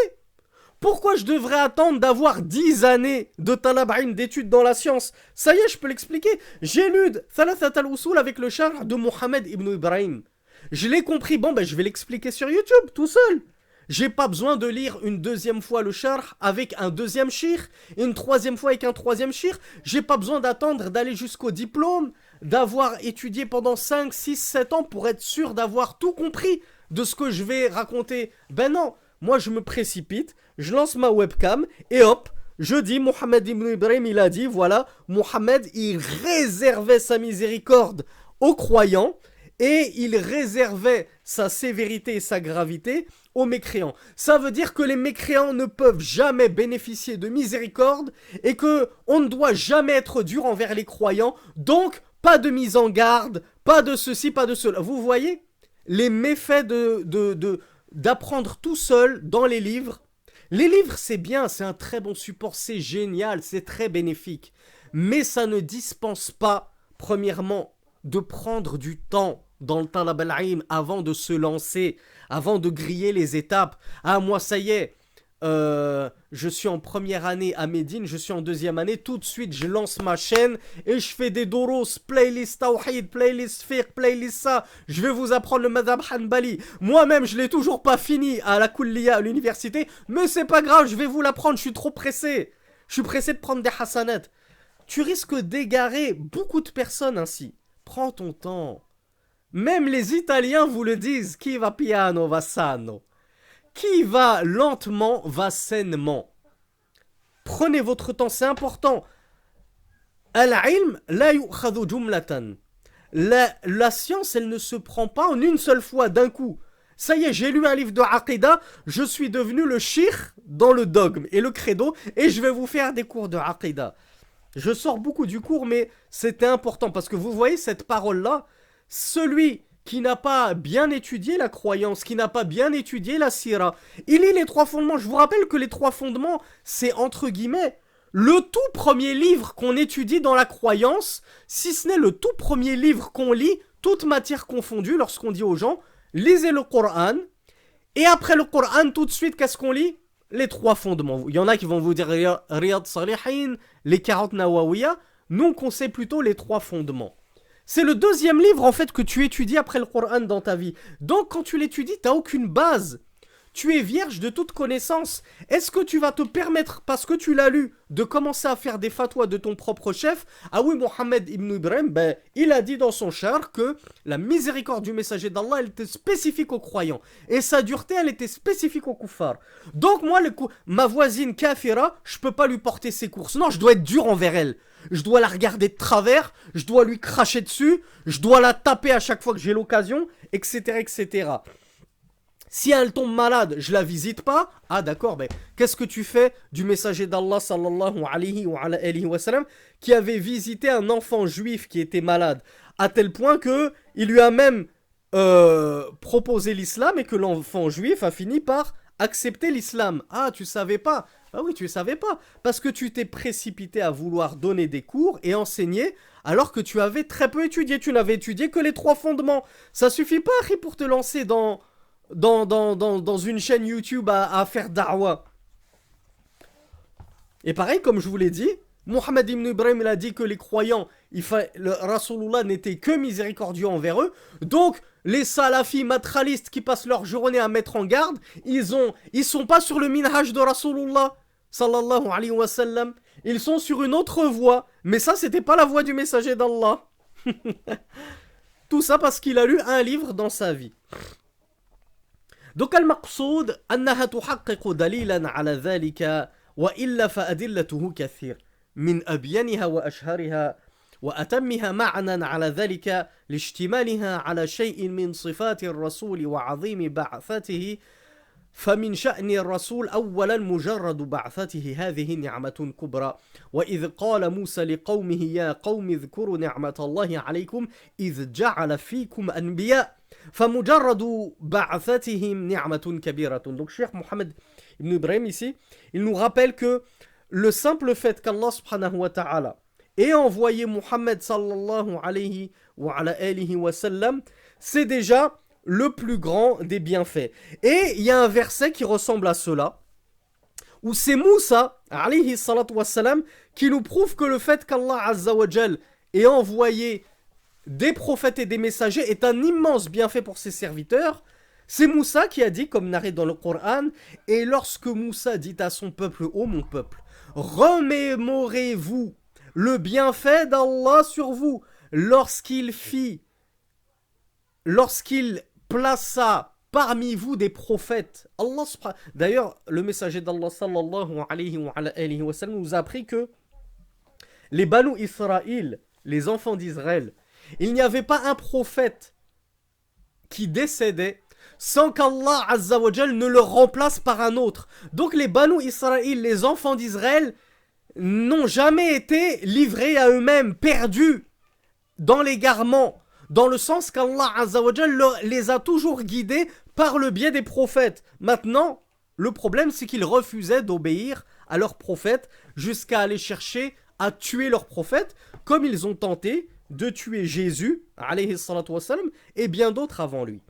Pourquoi je devrais attendre d'avoir 10 années de talab ilm, d'études dans la science? Ça y est, je peux l'expliquer. J'ai lu Thalathat al-Usul avec le sharh de Mohammed ibn Ibrahim. Je l'ai compris, bon ben je vais l'expliquer sur YouTube, tout seul. J'ai pas besoin de lire une deuxième fois le sharh avec un deuxième shir, une troisième fois avec un troisième shir. J'ai pas besoin d'attendre d'aller jusqu'au diplôme, d'avoir étudié pendant 5, 6, 7 ans pour être sûr d'avoir tout compris de ce que je vais raconter. Ben non, moi je me précipite, je lance ma webcam et hop, je dis Mohammed ibn Ibrahim, il a dit, voilà, Mohammed, il réservait sa miséricorde aux croyants et il réservait sa sévérité et sa gravité aux mécréants. Ça veut dire que les mécréants ne peuvent jamais bénéficier de miséricorde et que on ne doit jamais être dur envers les croyants, donc pas de mise en garde, pas de ceci, pas de cela. Vous voyez les méfaits d'apprendre tout seul dans les livres. Les livres, c'est bien, c'est un très bon support, c'est génial, c'est très bénéfique. Mais ça ne dispense pas, premièrement, de prendre du temps dans le talab al-ilm avant de se lancer, avant de griller les étapes. Ah, moi, ça y est, je suis en première année à Médine, je suis en deuxième année, tout de suite, je lance ma chaîne et je fais des doros, playlist tawhid, playlist fiqh, playlist ça. Je vais vous apprendre le madhab hanbali. Moi-même, je l'ai toujours pas fini à la kulliya, à l'université, mais c'est pas grave, je vais vous l'apprendre, je suis trop pressé. Je suis pressé de prendre des hasanat. Tu risques d'égarer beaucoup de personnes ainsi. Prends ton temps. Même les Italiens vous le disent, qui va piano va sano. Qui va lentement va sainement. Prenez votre temps, c'est important. Al-ilm la yu'khadhu jumlatan. La science, elle ne se prend pas en une seule fois, d'un coup. Ça y est, j'ai lu un livre de Aqidah, je suis devenu le shir dans le dogme et le credo, et je vais vous faire des cours de Aqidah. Je sors beaucoup du cours, mais c'était important, parce que vous voyez cette parole-là, celui qui n'a pas bien étudié la croyance, qui n'a pas bien étudié la sira, il lit les 3 fondements. Je vous rappelle que les 3 fondements, c'est entre guillemets le tout premier livre qu'on étudie dans la croyance, si ce n'est le tout premier livre qu'on lit, toute matière confondue, lorsqu'on dit aux gens, lisez le Coran, et après le Coran, tout de suite, qu'est-ce qu'on lit? Les 3 fondements. Il y en a qui vont vous dire Riyad Salihin, les 40 Nawawiya, nous on conseille plutôt les 3 fondements. C'est le deuxième livre en fait que tu étudies après le Coran dans ta vie. Donc quand tu l'étudies, tu n'as aucune base. Tu es vierge de toute connaissance. Est-ce que tu vas te permettre, parce que tu l'as lu, de commencer à faire des fatwas de ton propre chef? Ah oui, Mohammed ibn Ibrahim, ben, il a dit dans son char que la miséricorde du messager d'Allah, elle était spécifique aux croyants. Et sa dureté, elle était spécifique aux kuffars. Donc moi, ma voisine kafira, je peux pas lui porter ses courses. Non, je dois être dur envers elle. Je dois la regarder de travers, je dois lui cracher dessus, je dois la taper à chaque fois que j'ai l'occasion, etc., etc. Si elle tombe malade, je la visite pas. Ah d'accord, mais qu'est-ce que tu fais du messager d'Allah sallallahu alayhi wa sallam qui avait visité un enfant juif qui était malade, à tel point que il lui a même proposé l'islam et que l'enfant juif a fini par accepter l'islam. Ah, tu savais pas? Ah oui, tu savais pas. Parce que tu t'es précipité à vouloir donner des cours et enseigner alors que tu avais très peu étudié. Tu n'avais étudié que les 3 fondements. Ça suffit pas, Harry, pour te lancer dans une chaîne YouTube à faire da'wa. Et pareil, comme je vous l'ai dit, Mohammed ibn Ibrahim il a dit que les croyants, le Rasulullah n'était que miséricordieux envers eux. Donc, les salafis matralistes qui passent leur journée à mettre en garde, ils sont pas sur le minhaj de Rasulullah, sallallahu alayhi wa sallam. Ils sont sur une autre voie. Mais ça, c'était pas la voie du messager d'Allah. Tout ça parce qu'il a lu un livre dans sa vie. Donc, al-maqsoud, annaha tuhaqqiqu dalilan ala dhalika, wa illa fa adillatuhu kathir. من أبينها وأشهرها وأتمها معنى على ذلك لاشتمالها على شيء من صفات الرسول وعظيم بعثته فمن شأن الرسول أولا مجرد بعثته هذه نعمة كبرى وإذ قال موسى لقومه يا قوم اذكروا نعمة الله عليكم إذ جعل فيكم أنبياء فمجرد بعثتهم نعمة كبيرة. Donc Cheikh Mohammed ibn Ibrahim ici, il nous rappelle que le simple fait qu'Allah subhanahu wa ta'ala ait envoyé Muhammad sallallahu alayhi wa sallam, c'est déjà le plus grand des bienfaits. Et il y a un verset qui ressemble à cela, où c'est Moussa alayhi salatu wa sallam qui nous prouve que le fait qu'Allah azza wa jal ait envoyé des prophètes et des messagers est un immense bienfait pour ses serviteurs. C'est Moussa qui a dit, comme narré dans le Coran, et lorsque Moussa dit à son peuple, ô mon peuple, remémorez-vous le bienfait d'Allah sur vous lorsqu'il plaça parmi vous des prophètes. D'ailleurs, le messager d'Allah sallallahu alayhi wa sallam nous a appris que les Banu Israël, les enfants d'Israël, il n'y avait pas un prophète qui décédait sans qu'Allah Azza wa Jal ne le remplace par un autre. Donc les Banu Israël, les enfants d'Israël, n'ont jamais été livrés à eux-mêmes, perdus dans l'égarement, dans le sens qu'Allah Azza wa Jal les a toujours guidés par le biais des prophètes. Maintenant, le problème c'est qu'ils refusaient d'obéir à leurs prophètes jusqu'à aller chercher à tuer leurs prophètes, comme ils ont tenté de tuer Jésus, alayhi salatu wassalam, et bien d'autres avant lui.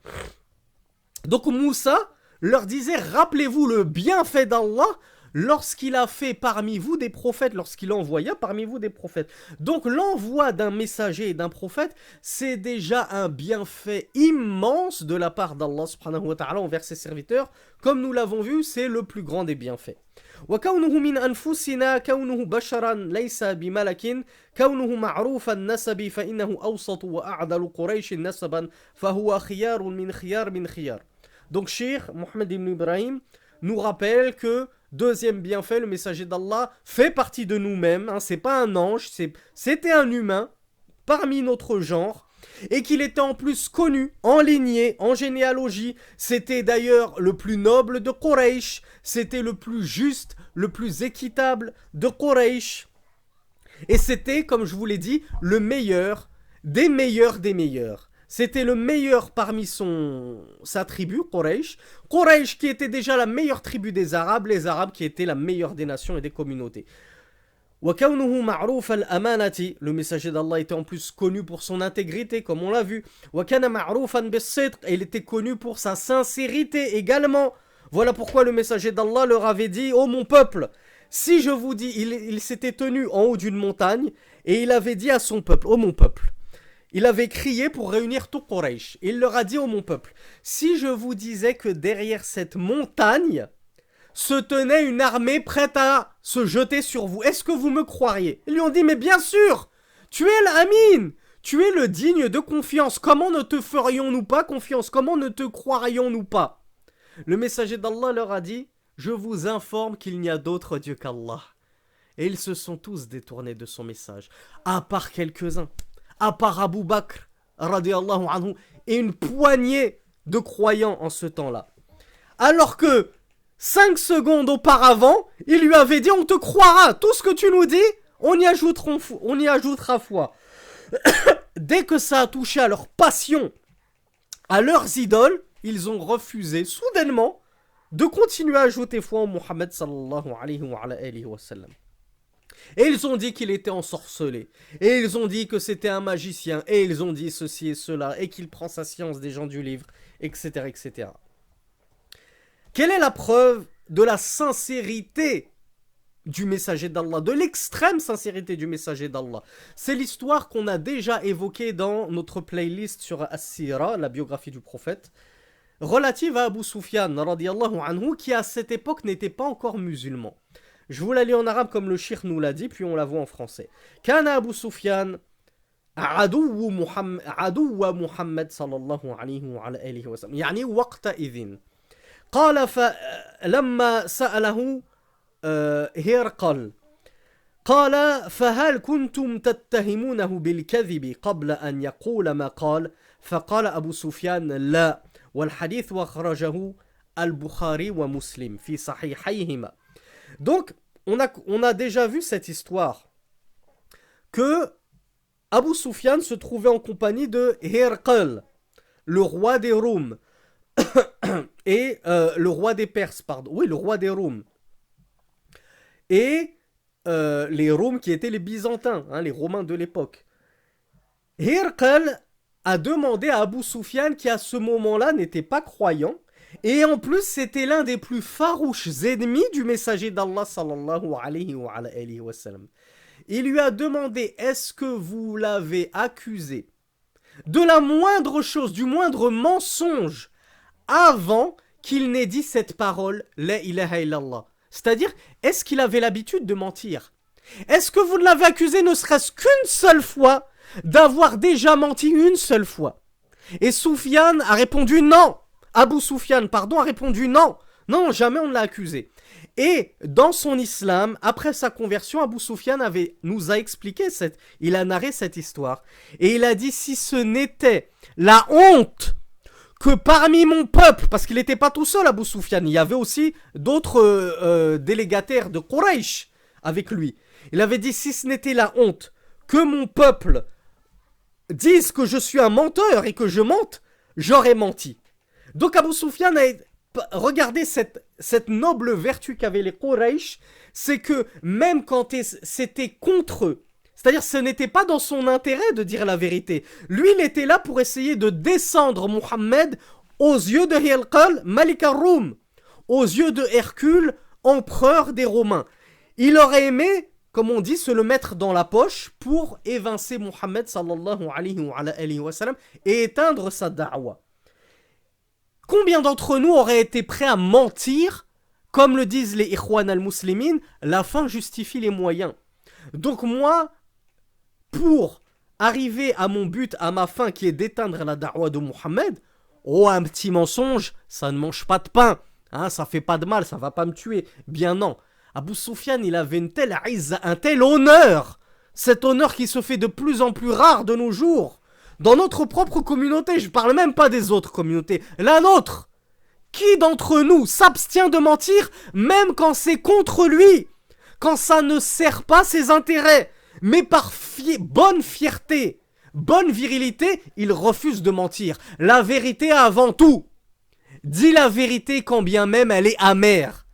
Donc Moussa leur disait, rappelez-vous le bienfait d'Allah lorsqu'il a fait parmi vous des prophètes, lorsqu'il envoya parmi vous des prophètes. Donc l'envoi d'un messager et d'un prophète, c'est déjà un bienfait immense de la part d'Allah subhanahu wa ta'ala envers ses serviteurs. Comme nous l'avons vu, c'est le plus grand des bienfaits. وكونه من أنفسنا كونه بشرا ليس بملك كونه معروف النسب فإنه أوسط وأعدل قريش نسبا فهو خيار من خيار. Donc Cheikh Mohammed ibn Ibrahim nous rappelle que deuxième bienfait, le messager d'Allah fait partie de nous-mêmes, hein, c'est pas un ange, c'était un humain parmi notre genre, et qu'il était en plus connu, en lignée, en généalogie. C'était d'ailleurs le plus noble de Quraysh, c'était le plus juste, le plus équitable de Quraysh, et c'était, comme je vous l'ai dit, le meilleur des meilleurs des meilleurs. C'était le meilleur parmi sa tribu, Quraysh. Quraysh qui était déjà la meilleure tribu des Arabes, les Arabes qui étaient la meilleure des nations et des communautés. وَكَوْنُهُ مَعْرُوفَ الْأَمَانَةِ, le messager d'Allah était en plus connu pour son intégrité, comme on l'a vu. وَكَانَ مَعْرُوفًا بِالصِّدْقِ, et il était connu pour sa sincérité également. Voilà pourquoi le messager d'Allah leur avait dit, ô mon peuple, si je vous dis, il s'était tenu en haut d'une montagne, et il avait dit à son peuple, ô mon peuple, il avait crié pour réunir tout Quraysh. Il leur a dit, ô mon peuple, si je vous disais que derrière cette montagne se tenait une armée prête à se jeter sur vous, est-ce que vous me croiriez? Ils lui ont dit, mais bien sûr, tu es l'Amin, tu es le digne de confiance, comment ne te ferions-nous pas confiance? Comment ne te croirions-nous pas? Le messager d'Allah leur a dit, je vous informe qu'il n'y a d'autre Dieu qu'Allah. Et ils se sont tous détournés de son message, à part quelques-uns. À part Abu Bakr, radiallahu anhu, et une poignée de croyants en ce temps-là. Alors que 5 secondes auparavant, il lui avait dit, on te croira, tout ce que tu nous dis, on y ajoutera foi. Dès que ça a touché à leur passion, à leurs idoles, ils ont refusé soudainement de continuer à ajouter foi en Muhammad sallallahu alayhi wa sallam. Et ils ont dit qu'il était ensorcelé. Et ils ont dit que c'était un magicien. Et ils ont dit ceci et cela. Et qu'il prend sa science des gens du livre. Etc. etc. Quelle est la preuve de la sincérité du messager d'Allah, de l'extrême sincérité du messager d'Allah. C'est l'histoire qu'on a déjà évoquée dans notre playlist sur As-Sira, la biographie du prophète, relative à Abu Sufyan, radiyallahu anhu, qui à cette époque n'était pas encore musulman. Je vous la lis en arabe comme le shir nous l'a dit, puis on la voit en français. Kana Abu Sufyan عدو محمد صلى الله عليه وعلى آله وسلم يعني وقتئذ قال فلما سأله هرقل قال فهل كنتم تتهمونه بالكذب قبل أن يقول ما قال فقال أبو سفيان لا والحديث أخرجه البخاري ومسلم في صحيحيهما. Donc on a déjà vu cette histoire que Abu Sufyan se trouvait en compagnie de Hirqal, le roi des Roums, et le roi des Perses, pardon. Oui, le roi des Roums. Et les Roums qui étaient les Byzantins, hein, les Romains de l'époque. Hirqal a demandé à Abu Sufyan, qui à ce moment-là n'était pas croyant, et en plus c'était l'un des plus farouches ennemis du messager d'Allah sallallahu alayhi wa sallam. Il lui a demandé, est-ce que vous l'avez accusé de la moindre chose, du moindre mensonge, avant qu'il n'ait dit cette parole, la ilaha illallah. C'est-à-dire, est-ce qu'il avait l'habitude de mentir? Est-ce que vous l'avez accusé ne serait-ce qu'une seule fois d'avoir déjà menti une seule fois? Et Soufiane a répondu non. Abu Sufyan, pardon, a répondu non. Non, jamais on ne l'a accusé. Et dans son islam, après sa conversion, Abu Sufyan nous a expliqué, il a narré cette histoire. Et il a dit, si ce n'était la honte que parmi mon peuple, parce qu'il n'était pas tout seul Abu Sufyan, il y avait aussi d'autres délégataires de Quraysh avec lui. Il avait dit, si ce n'était la honte que mon peuple dise que je suis un menteur et que je mente, j'aurais menti. Donc Abu Sufyan a regardez cette noble vertu qu'avaient les Quraysh, c'est que même quand c'était contre eux, c'est-à-dire ce n'était pas dans son intérêt de dire la vérité. Lui, il était là pour essayer de descendre Mohammed aux yeux de Hirqal, Malik al-Rum, aux yeux de Hercule, empereur des Romains. Il aurait aimé, comme on dit, se le mettre dans la poche pour évincer Mohammed sallallahu alayhi wa sallam et éteindre sa da'wa. Combien d'entre nous auraient été prêts à mentir? Comme le disent les Ikhwan al-Muslimin, la fin justifie les moyens. Donc moi, pour arriver à mon but, à ma fin qui est d'éteindre la da'wa de Mohammed, oh, un petit mensonge, ça ne mange pas de pain, hein, ça fait pas de mal, ça va pas me tuer. Bien non. Abu Sufyan, il avait une telle izza, un tel honneur, cet honneur qui se fait de plus en plus rare de nos jours. Dans notre propre communauté, je parle même pas des autres communautés, la nôtre. Qui d'entre nous s'abstient de mentir, même quand c'est contre lui, quand ça ne sert pas ses intérêts, mais par bonne fierté, bonne virilité, il refuse de mentir. La vérité avant tout. Dis la vérité quand bien même elle est amère.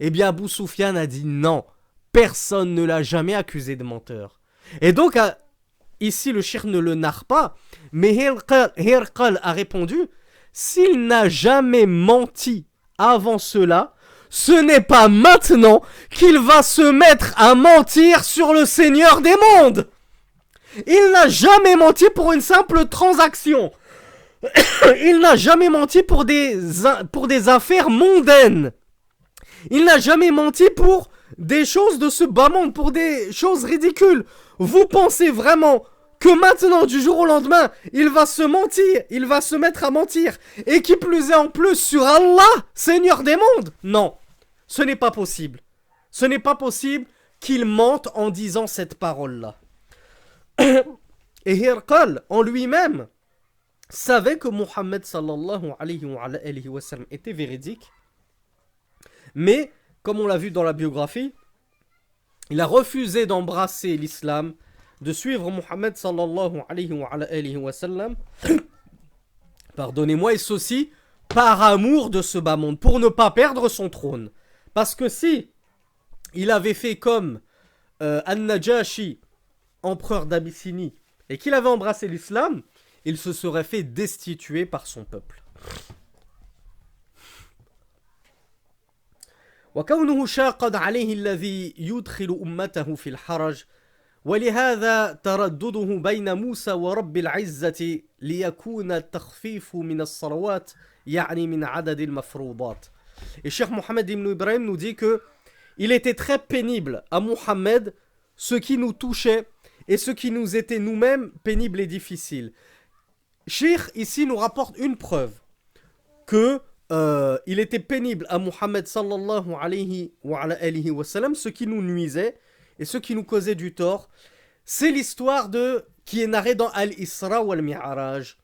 Eh bien, Abu Sufyan a dit non. Personne ne l'a jamais accusé de menteur. Et donc, ici, le shir ne le narre pas, mais Hirqal a répondu, s'il n'a jamais menti avant cela, ce n'est pas maintenant qu'il va se mettre à mentir sur le Seigneur des mondes. Il n'a jamais menti pour une simple transaction. Il n'a jamais menti pour des affaires mondaines. Il n'a jamais menti pour des choses de ce bas monde, pour des choses ridicules. Vous pensez vraiment que maintenant, du jour au lendemain, il va se mentir, il va se mettre à mentir, et qui plus est en plus sur Allah, Seigneur des mondes? Non, ce n'est pas possible. Ce n'est pas possible qu'il mente en disant cette parole-là. Et Hirqal, en lui-même, savait que Mohammed sallallahu alayhi wa sallam était véridique, mais, comme on l'a vu dans la biographie, il a refusé d'embrasser l'islam, de suivre Mohammed sallallahu alayhi wa sallam, pardonnez-moi, et ceci par amour de ce bas monde, pour ne pas perdre son trône. Parce que si il avait fait comme An-Najashi, empereur d'Abyssinie, et qu'il avait embrassé l'islam, il se serait fait destituer par son peuple. وكونه شاقا عليه الذي يدخل أمته في الحرج ولهذا تردده بين موسى ورب العزة ليكون التخفيف من الصلوات يعني من عدد المفروضات. Et Cheikh Mohammed ibn Ibrahim nous dit que il était très pénible à Mohammed ce qui nous touchait et ce qui nous était nous-mêmes pénible et difficile. Cheikh ici nous rapporte une preuve que il était pénible à Mohammed sallallahu alayhi wa sallam ce qui nous nuisait et ce qui nous causait du tort. C'est l'histoire qui est narrée dans Al-Isra wal Mi'raj,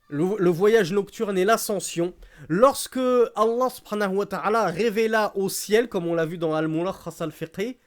le voyage nocturne et l'ascension, lorsque Allah subhanahu wa ta'ala révéla au ciel, comme on l'a vu dans Al-Mulakhas al-Fiqhi,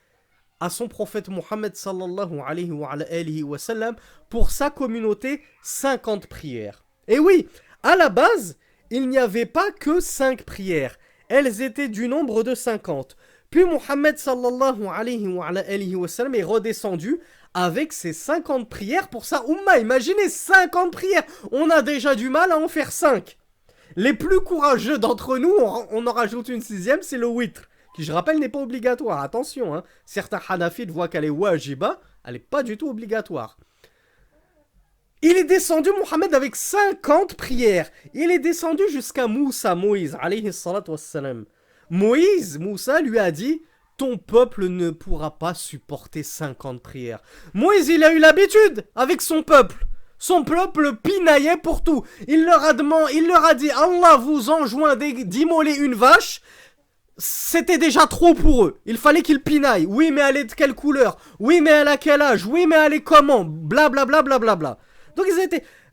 à son prophète Mohammed sallallahu alayhi wa sallam, pour sa communauté, 50 prières. Et oui, à la base, il n'y avait pas que 5 prières, elles étaient du nombre de 50. Puis Mohammed sallallahu alayhi wa sallam est redescendu avec ses 50 prières pour sa Ummah. Imaginez 50 prières, on a déjà du mal à en faire 5. Les plus courageux d'entre nous, on en rajoute une 6e, c'est le witr, qui je rappelle n'est pas obligatoire. Attention, hein. Certains hanafites voient qu'elle est wajiba, elle n'est pas du tout obligatoire. Il est descendu, Mohammed, avec 50 prières. Il est descendu jusqu'à Moïse, alayhi salatu wassalam. Moussa lui a dit « Ton peuple ne pourra pas supporter 50 prières. » Moïse, il a eu l'habitude avec son peuple. Son peuple pinaillait pour tout. Il leur a dit « Allah vous enjoint d'immoler une vache. » C'était déjà trop pour eux. Il fallait qu'ils pinaillent. Oui, mais elle est de quelle couleur? Oui, mais elle a quel âge? Oui, mais elle est comment? Blablabla. Bla, bla, bla. Donc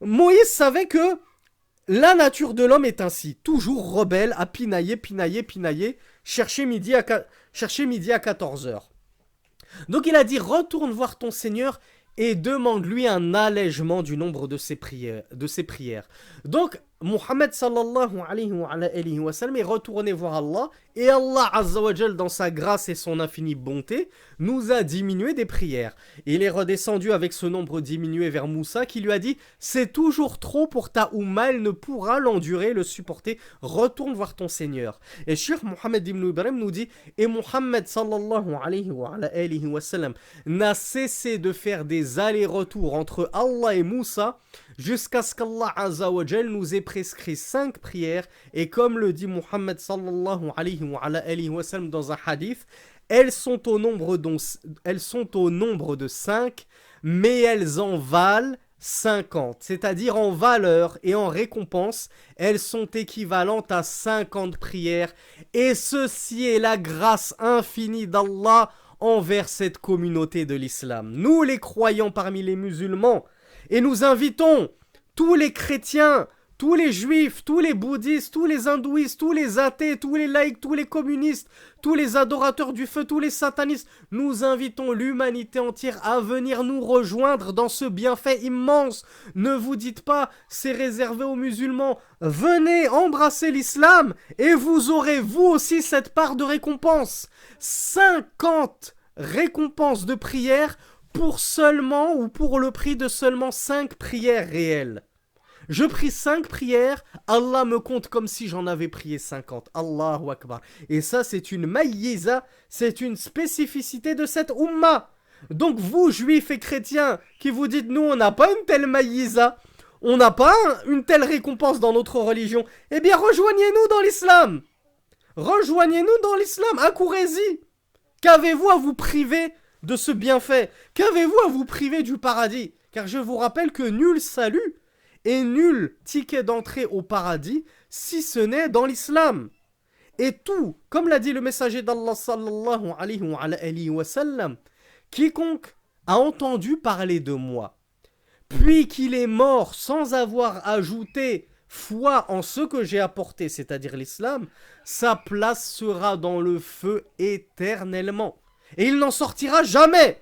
Moïse savait que la nature de l'homme est ainsi, toujours rebelle, à pinailler, chercher midi à 14h. Donc il a dit, retourne voir ton Seigneur et demande-lui un allègement du nombre de ses prières. Donc Mohammed sallallahu alayhi wa sallam est retourné voir Allah et Allah azza wa jal dans sa grâce et son infinie bonté nous a diminué des prières. Il est redescendu avec ce nombre diminué vers Moussa qui lui a dit c'est toujours trop pour ta Ummah, elle ne pourra l'endurer, le supporter, retourne voir ton Seigneur. Et Cheikh Mohammed ibn Ibrahim nous dit et Mohammed sallallahu alayhi wa sallam n'a cessé de faire des allers-retours entre Allah et Moussa jusqu'à ce qu'Allah azza wa jal nous ait prescrit 5 prières et comme le dit Mohammed sallallahu alayhi wa sallam dans un hadith, elles sont au nombre de 5 mais elles en valent 50, c'est-à-dire en valeur et en récompense, elles sont équivalentes à 50 prières et ceci est la grâce infinie d'Allah envers cette communauté de l'islam. Nous les croyants parmi les musulmans, et nous invitons tous les chrétiens, tous les juifs, tous les bouddhistes, tous les hindouistes, tous les athées, tous les laïcs, tous les communistes, tous les adorateurs du feu, tous les satanistes. Nous invitons l'humanité entière à venir nous rejoindre dans ce bienfait immense. Ne vous dites pas, c'est réservé aux musulmans. Venez embrasser l'islam et vous aurez vous aussi cette part de récompense. 50 récompenses de prière pour seulement ou pour le prix de seulement 5 prières réelles. Je prie 5 prières, Allah me compte comme si j'en avais prié 50. Allahu Akbar. Et ça, c'est une maïza, c'est une spécificité de cette Ummah. Donc vous, juifs et chrétiens, qui vous dites, nous, on n'a pas une telle maïza, on n'a pas une telle récompense dans notre religion, eh bien, rejoignez-nous dans l'islam. Rejoignez-nous dans l'islam, accourez-y. Qu'avez-vous à vous priver de ce bienfait? Qu'avez-vous à vous priver du paradis? Car je vous rappelle que nul salut et nul ticket d'entrée au paradis si ce n'est dans l'islam. Et tout, comme l'a dit le messager d'Allah sallallahu alayhi wa sallam, quiconque a entendu parler de moi, puis qu'il est mort sans avoir ajouté foi en ce que j'ai apporté, c'est-à-dire l'islam, sa place sera dans le feu éternellement. Et il n'en sortira jamais.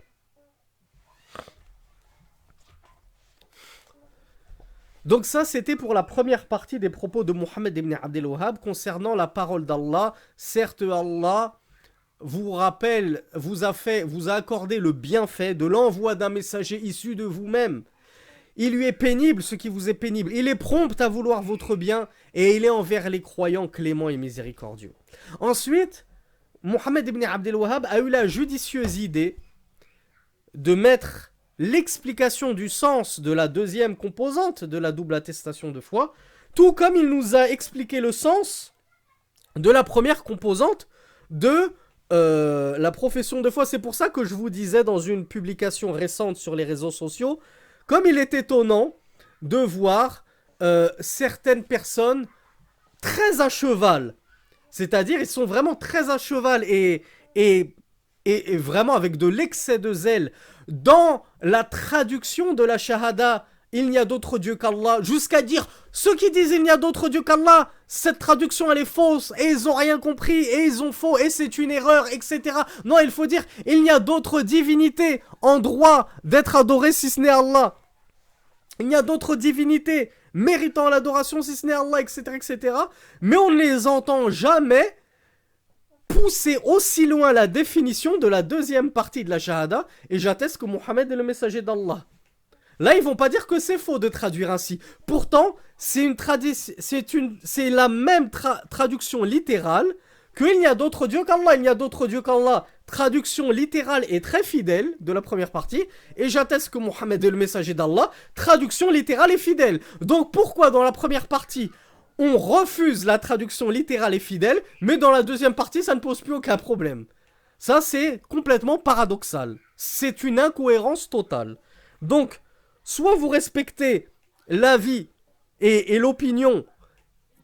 Donc ça, c'était pour la première partie des propos de Mohammed ibn Abdel Wahhab concernant la parole d'Allah. Certes, Allah vous rappelle, vous a accordé le bienfait de l'envoi d'un messager issu de vous-même. Il lui est pénible ce qui vous est pénible. Il est prompt à vouloir votre bien et il est envers les croyants clément et miséricordieux. Ensuite, Mohammed ibn Abdel Wahhab a eu la judicieuse idée de mettre l'explication du sens de la deuxième composante de la double attestation de foi, tout comme il nous a expliqué le sens de la première composante de la profession de foi. C'est pour ça que je vous disais dans une publication récente sur les réseaux sociaux, comme il est étonnant de voir certaines personnes très à cheval. C'est-à-dire, ils sont vraiment très à cheval et vraiment avec de l'excès de zèle dans la traduction de la shahada, il n'y a d'autre Dieu qu'Allah, jusqu'à dire, ceux qui disent il n'y a d'autre Dieu qu'Allah, cette traduction elle est fausse, et ils ont rien compris, et ils ont faux, et c'est une erreur, etc. Non, il faut dire, il n'y a d'autre divinité en droit d'être adoré si ce n'est Allah. Il n'y a d'autres divinités méritant l'adoration si ce n'est Allah, etc., etc. Mais on ne les entend jamais pousser aussi loin la définition de la deuxième partie de la shahada, et j'atteste que Mohammed est le messager d'Allah. Là, ils vont pas dire que c'est faux de traduire ainsi. Pourtant, c'est la même traduction littérale que il n'y a d'autre Dieu qu'Allah. Il n'y a d'autre Dieu qu'Allah. Traduction littérale et très fidèle de la première partie. Et j'atteste que Mohammed est le messager d'Allah. Traduction littérale et fidèle. Donc pourquoi dans la première partie, on refuse la traduction littérale et fidèle, mais dans la deuxième partie, ça ne pose plus aucun problème? Ça, c'est complètement paradoxal. C'est une incohérence totale. Donc, soit vous respectez l'avis et l'opinion,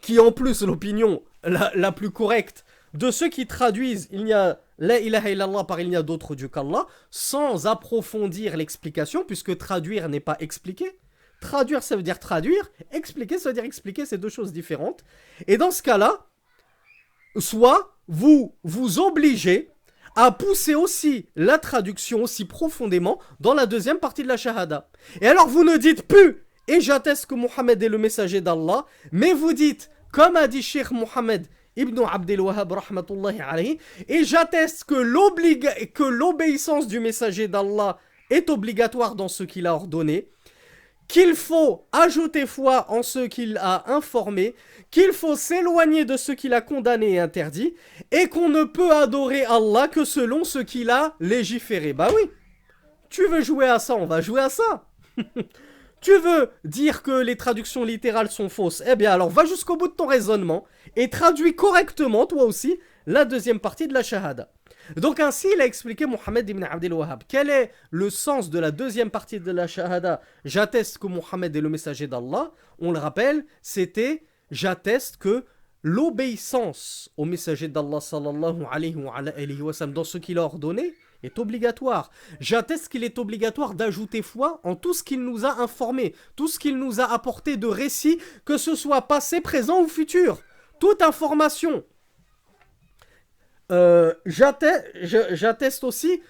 qui en plus l'opinion la plus correcte, de ceux qui traduisent il n'y a la ilaha illallah par il n'y a d'autre Dieu qu'Allah, sans approfondir l'explication, puisque traduire n'est pas expliquer. Traduire, ça veut dire traduire. Expliquer, ça veut dire expliquer. C'est deux choses différentes. Et dans ce cas-là, soit vous vous obligez à pousser aussi la traduction aussi profondément dans la deuxième partie de la shahada. Et alors vous ne dites plus, et j'atteste que Mohammed est le messager d'Allah, mais vous dites, comme a dit Cheikh Mohammed ibn Abdel Wahhab rahmatullahi alayhi, et j'atteste que l'obéissance du messager d'Allah est obligatoire dans ce qu'il a ordonné, qu'il faut ajouter foi en ce qu'il a informé, qu'il faut s'éloigner de ce qu'il a condamné et interdit, et qu'on ne peut adorer Allah que selon ce qu'il a légiféré. Bah oui, tu veux jouer à ça, on va jouer à ça. Tu veux dire que les traductions littérales sont fausses, eh bien alors va jusqu'au bout de ton raisonnement, et traduis correctement, toi aussi, la deuxième partie de la shahada. Donc ainsi, il a expliqué Mohammed ibn Abdel Wahhab. Quel est le sens de la deuxième partie de la shahada? J'atteste que Mohammed est le messager d'Allah. On le rappelle, c'était j'atteste que l'obéissance au messager d'Allah sallallahu alayhi wa sallam dans ce qu'il a ordonné est obligatoire. J'atteste qu'il est obligatoire d'ajouter foi en tout ce qu'il nous a informé, tout ce qu'il nous a apporté de récits, que ce soit passé, présent ou futur. Toute information. J'atteste aussi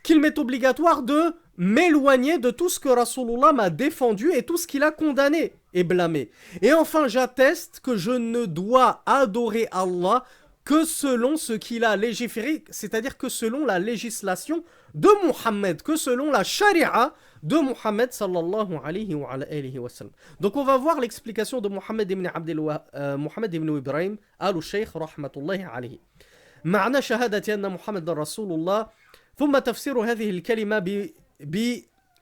qu'il m'est obligatoire de m'éloigner de tout ce que Rasulullah m'a défendu et tout ce qu'il a condamné et blâmé. Et enfin, j'atteste que je ne dois adorer Allah que selon ce qu'il a légiféré, c'est-à-dire que selon la législation de Muhammad, que selon la sharia de Muhammad sallallahu alayhi wa sallam. Donc on va voir l'explication de Muhammad ibn Ibrahim al-Shaykh rahmatullahi alayhi. معنى شهادة أن محمد رسول الله ثم تفسير هذه الكلمة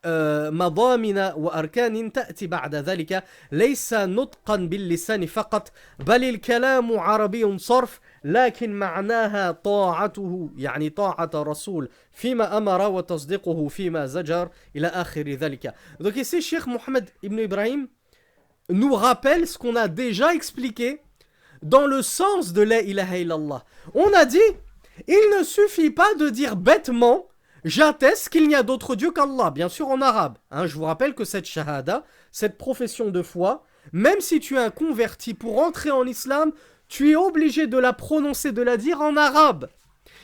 بمضامن وأركان تأتي بعد ذلك ليس نطقا باللسان فقط بل الكلام عربي صرف لكن معناها طاعته يعني طاعة رسول فيما أمر وتصديقه فيما زجر إلى آخر ذلك. Donc ici Cheikh Mohammed ibn Ibrahim nous rappelle ce qu'on a déjà expliqué dans le sens de la ilaha illallah. On a dit, il ne suffit pas de dire bêtement, j'atteste qu'il n'y a d'autre Dieu qu'Allah, bien sûr en arabe. Je vous rappelle que cette shahada, cette profession de foi, même si tu es un converti pour entrer en islam, tu es obligé de la prononcer, de la dire en arabe.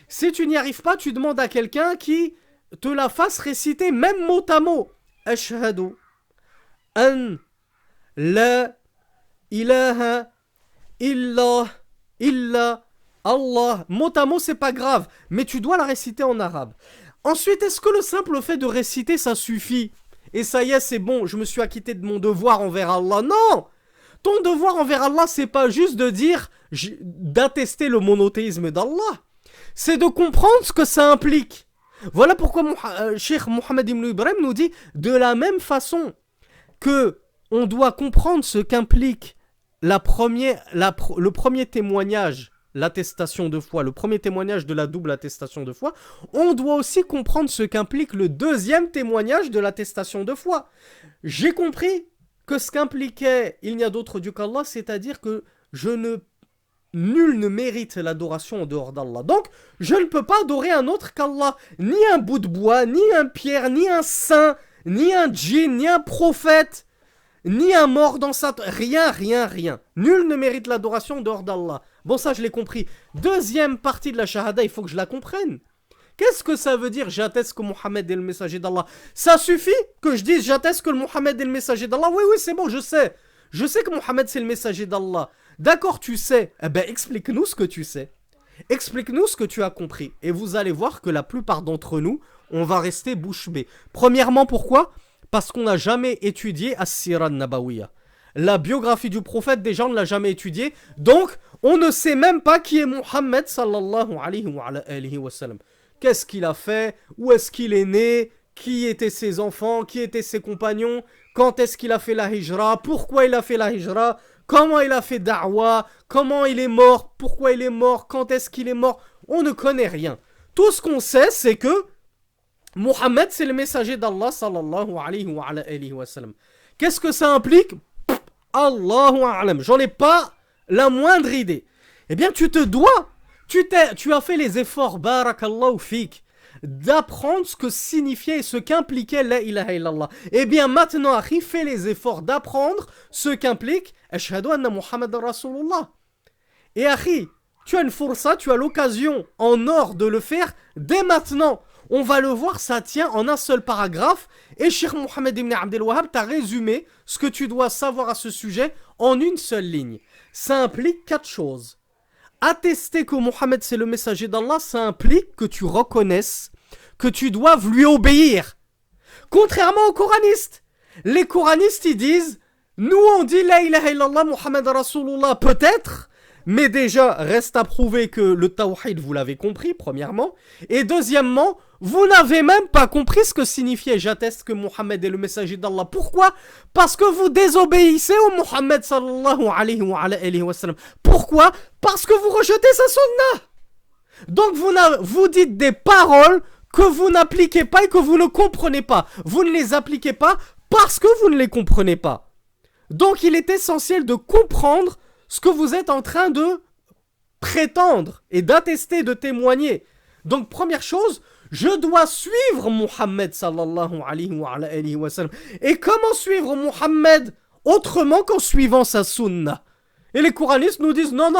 Si tu n'y arrives pas, tu demandes à quelqu'un qui te la fasse réciter, même mot à mot. Ashhadu an la ilaha illa Allah. Mot à mot, c'est pas grave, mais tu dois la réciter en arabe. Ensuite, est-ce que le simple fait de réciter, ça suffit? Et ça y est, c'est bon, je me suis acquitté de mon devoir envers Allah. Non! Ton devoir envers Allah, c'est pas juste de dire, d'attester le monothéisme d'Allah. c'est de comprendre ce que ça implique. Voilà pourquoi Cheikh Mohammed Ibn Ibrahim nous dit, de la même façon que on doit comprendre ce qu'implique le premier témoignage, l'attestation de foi, le premier témoignage de la double attestation de foi, on doit aussi comprendre ce qu'implique le deuxième témoignage de l'attestation de foi. J'ai compris que ce qu'impliquait il n'y a d'autre Dieu qu'Allah, c'est-à-dire que nul ne mérite l'adoration en dehors d'Allah. Donc, je ne peux pas adorer un autre qu'Allah, ni un bout de bois, ni un pierre, ni un saint, ni un djinn, ni un prophète, ni un mort dans sa... Rien. Nul ne mérite l'adoration en dehors d'Allah. Bon, ça, je l'ai compris. Deuxième partie de la shahada, il faut que je la comprenne. Qu'est-ce que ça veut dire j'atteste que Mohammed est le messager d'Allah? Ça suffit que je dise j'atteste que Mohammed est le messager d'Allah? Oui, c'est bon, je sais. Je sais que Mohammed c'est le messager d'Allah. D'accord, tu sais. Eh ben, explique-nous ce que tu sais. Explique-nous ce que tu as compris. Et vous allez voir que la plupart d'entre nous, on va rester bouche bée. Premièrement, pourquoi? Parce qu'on n'a jamais étudié As-Sira Nabawiya. La biographie du prophète, des gens ne l'a jamais étudiée. Donc, on ne sait même pas qui est Mohammed sallallahu alayhi wa sallam. Qu'est-ce qu'il a fait? Où est-ce qu'il est né? Qui étaient ses enfants? Qui étaient ses compagnons? Quand est-ce qu'il a fait la hijra? Pourquoi il a fait la hijra? Comment il a fait da'wa? Comment il est mort? Pourquoi il est mort? Quand est-ce qu'il est mort? On ne connaît rien. Tout ce qu'on sait, c'est que Mohammed, c'est le messager d'Allah sallallahu alayhi wa sallam. Qu'est-ce que ça implique? Allahu a'lam. J'en ai pas la moindre idée. Eh bien, tu as fait les efforts, barakallahu fik, d'apprendre ce que signifiait et ce qu'impliquait la ilaha illallah. Eh bien, maintenant, Akhi, fais les efforts d'apprendre ce qu'implique Ashhadu anna Muhammad Rasulullah. Et Akhi, tu as une fursa, tu as l'occasion en or de le faire dès maintenant. On va le voir, ça tient en un seul paragraphe. Et Cheikh Mohammed ibn Abdel Wahhab t'a résumé ce que tu dois savoir à ce sujet en une seule ligne. Ça implique 4 choses. Attester que Mohammed c'est le messager d'Allah, ça implique que tu reconnaisses que tu doives lui obéir. Contrairement aux coranistes. Les coranistes, ils disent, nous on dit la ilaha illallah Muhammad Rasulullah peut-être, mais déjà reste à prouver que le tawhid vous l'avez compris, premièrement, et deuxièmement, vous n'avez même pas compris ce que signifiait j'atteste que Mohammed est le messager d'Allah. Pourquoi? Parce que vous désobéissez au Mohammed sallallahu alayhi wa sallam. Pourquoi? Parce que vous rejetez sa sunna. Donc vous dites des paroles que vous n'appliquez pas et que vous ne comprenez pas. Vous ne les appliquez pas parce que vous ne les comprenez pas. Donc il est essentiel de comprendre ce que vous êtes en train de prétendre et d'attester, de témoigner. Donc première chose, je dois suivre Mohammed sallallahu alayhi wa sallam. Et comment suivre Mohammed autrement qu'en suivant sa sunna? Et les coranistes nous disent non,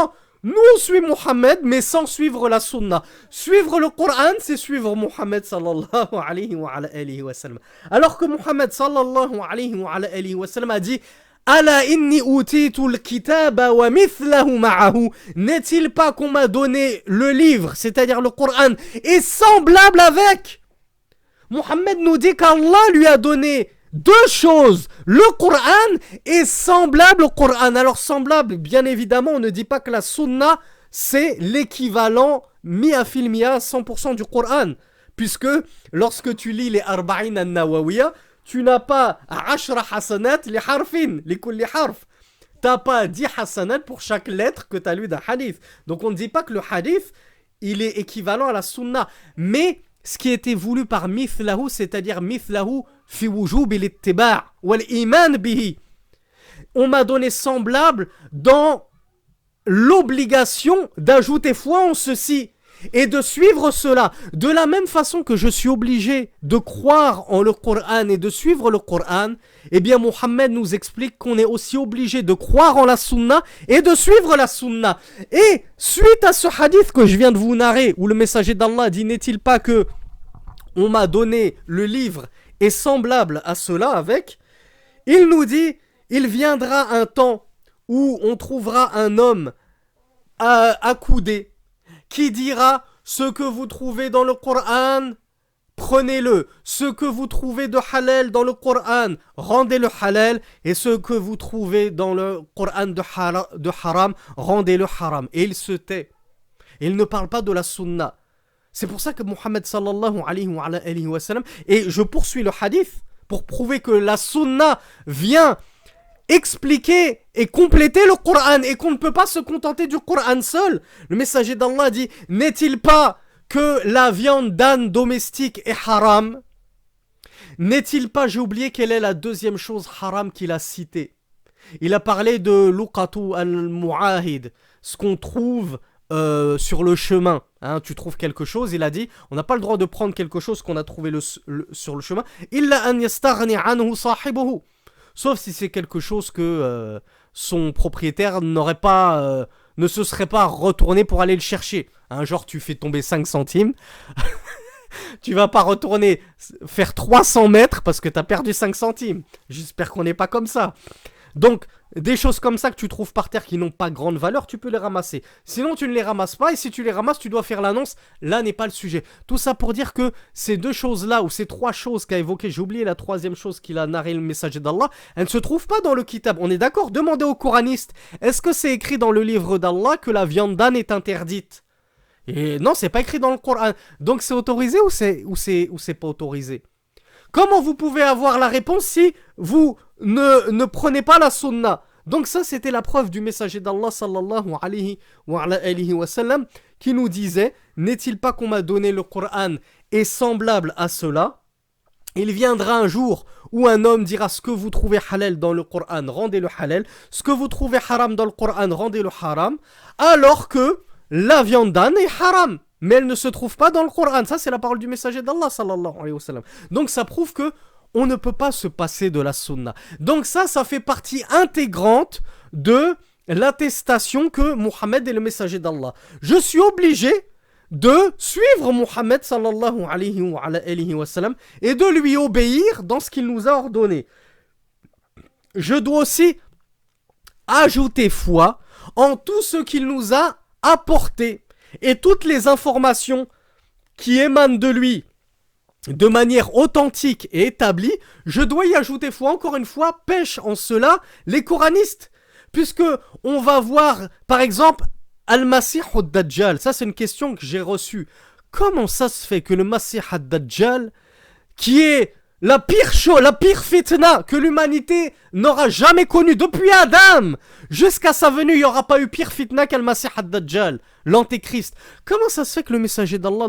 nous on suit Mohammed mais sans suivre la sunna. Suivre le Coran, c'est suivre Mohammed sallallahu alayhi wa sallam. Alors que Mohammed sallallahu alayhi wa sallam a dit Ala inni utitul kitaba wa mithlahu ma'ahu. N'est-il pas qu'on m'a donné le livre, c'est-à-dire le Coran, et semblable avec? Mohammed nous dit qu'Allah lui a donné 2 choses, le Coran et semblable au Coran. Alors semblable, bien évidemment, on ne dit pas que la sunna c'est l'équivalent mi'a fil mi'a 100% du Coran, puisque lorsque tu lis les Arba'in an-Nawawiyya, tu n'as pas 10 hasanat li harfin, li kulli harf. T'as pas 10 hasanat pour chaque lettre que tu as lu d'un hadith. Donc on ne dit pas que le hadith, il est équivalent à la sunna. Mais ce qui était voulu par mithlahu, c'est-à-dire mithlahu fi wujub al-ittiba' wal iman bihi. On m'a donné semblable dans l'obligation d'ajouter foi en ceci et de suivre cela. De la même façon que je suis obligé de croire en le Coran et de suivre le Coran, eh bien Mohammed nous explique qu'on est aussi obligé de croire en la sunna et de suivre la sunna. Et suite à ce hadith que je viens de vous narrer, où le messager d'Allah dit, n'est-il pas que on m'a donné le livre et semblable à cela avec, il nous dit, il viendra un temps où on trouvera un homme accoudé qui dira, ce que vous trouvez dans le Coran, prenez-le. Ce que vous trouvez de halal dans le Coran, rendez-le halal. Et ce que vous trouvez dans le Coran de haram, rendez-le haram. Et il se tait. Il ne parle pas de la sunna. C'est pour ça que Muhammad sallallahu alayhi wa sallam, et je poursuis le hadith pour prouver que la sunna vient expliquer et compléter le Coran et qu'on ne peut pas se contenter du Coran seul. Le messager d'Allah dit, n'est-il pas que la viande d'âne domestique est haram? N'est-il pas, j'ai oublié quelle est la deuxième chose haram qu'il a citée. Il a parlé de luqatu al-mu'ahid, ce qu'on trouve sur le chemin. Hein, tu trouves quelque chose, il a dit, on n'a pas le droit de prendre quelque chose qu'on a trouvé sur le chemin. Illa an yastaghni anhu sahibuhu. Sauf si c'est quelque chose que son propriétaire ne se serait pas retourné pour aller le chercher. Hein, genre tu fais tomber 5 centimes, tu vas pas retourner faire 300 mètres parce que tu as perdu 5 centimes. J'espère qu'on n'est pas comme ça. Donc, des choses comme ça que tu trouves par terre qui n'ont pas grande valeur, tu peux les ramasser. Sinon, tu ne les ramasses pas, et si tu les ramasses, tu dois faire l'annonce. Là n'est pas le sujet. Tout ça pour dire que ces deux choses-là, ou ces trois choses qu'a évoquées, j'ai oublié la troisième chose qu'il a narré le messager d'Allah, elles ne se trouvent pas dans le kitab. On est d'accord? Demandez aux coranistes, est-ce que c'est écrit dans le livre d'Allah que la viande d'âne est interdite? Et non, c'est pas écrit dans le Coran. Donc c'est autorisé ou c'est pas autorisé? Comment vous pouvez avoir la réponse si vous ne prenez pas la sunna? Donc ça, c'était la preuve du messager d'Allah sallallahu alayhi wa sallam qui nous disait, n'est-il pas qu'on m'a donné le Coran est semblable à cela? Il viendra un jour où un homme dira, ce que vous trouvez halal dans le Coran, rendez-le halal, ce que vous trouvez haram dans le Coran, rendez-le haram, alors que la viande d'âne est haram. Mais elle ne se trouve pas dans le Coran. Ça, c'est la parole du messager d'Allah, sallallahu alayhi wa sallam. Donc, ça prouve que on ne peut pas se passer de la sunna. Donc, ça fait partie intégrante de l'attestation que Muhammad est le messager d'Allah. Je suis obligé de suivre Muhammad, sallallahu alayhi wa sallam, et de lui obéir dans ce qu'il nous a ordonné. Je dois aussi ajouter foi en tout ce qu'il nous a apporté. Et toutes les informations qui émanent de lui de manière authentique et établie, je dois y ajouter foi. Encore une fois, pêchent en cela les coranistes. Puisque on va voir, par exemple, Al-Masih ad-Dajjal. Ça, c'est une question que j'ai reçue. Comment ça se fait que le Masih ad-Dajjal, qui est la pire fitna que l'humanité n'aura jamais connue depuis Adam jusqu'à sa venue, il n'y aura pas eu pire fitna qu'Al-Masih ad-Dajjal, l'antéchrist. Comment ça se fait que le messager d'Allah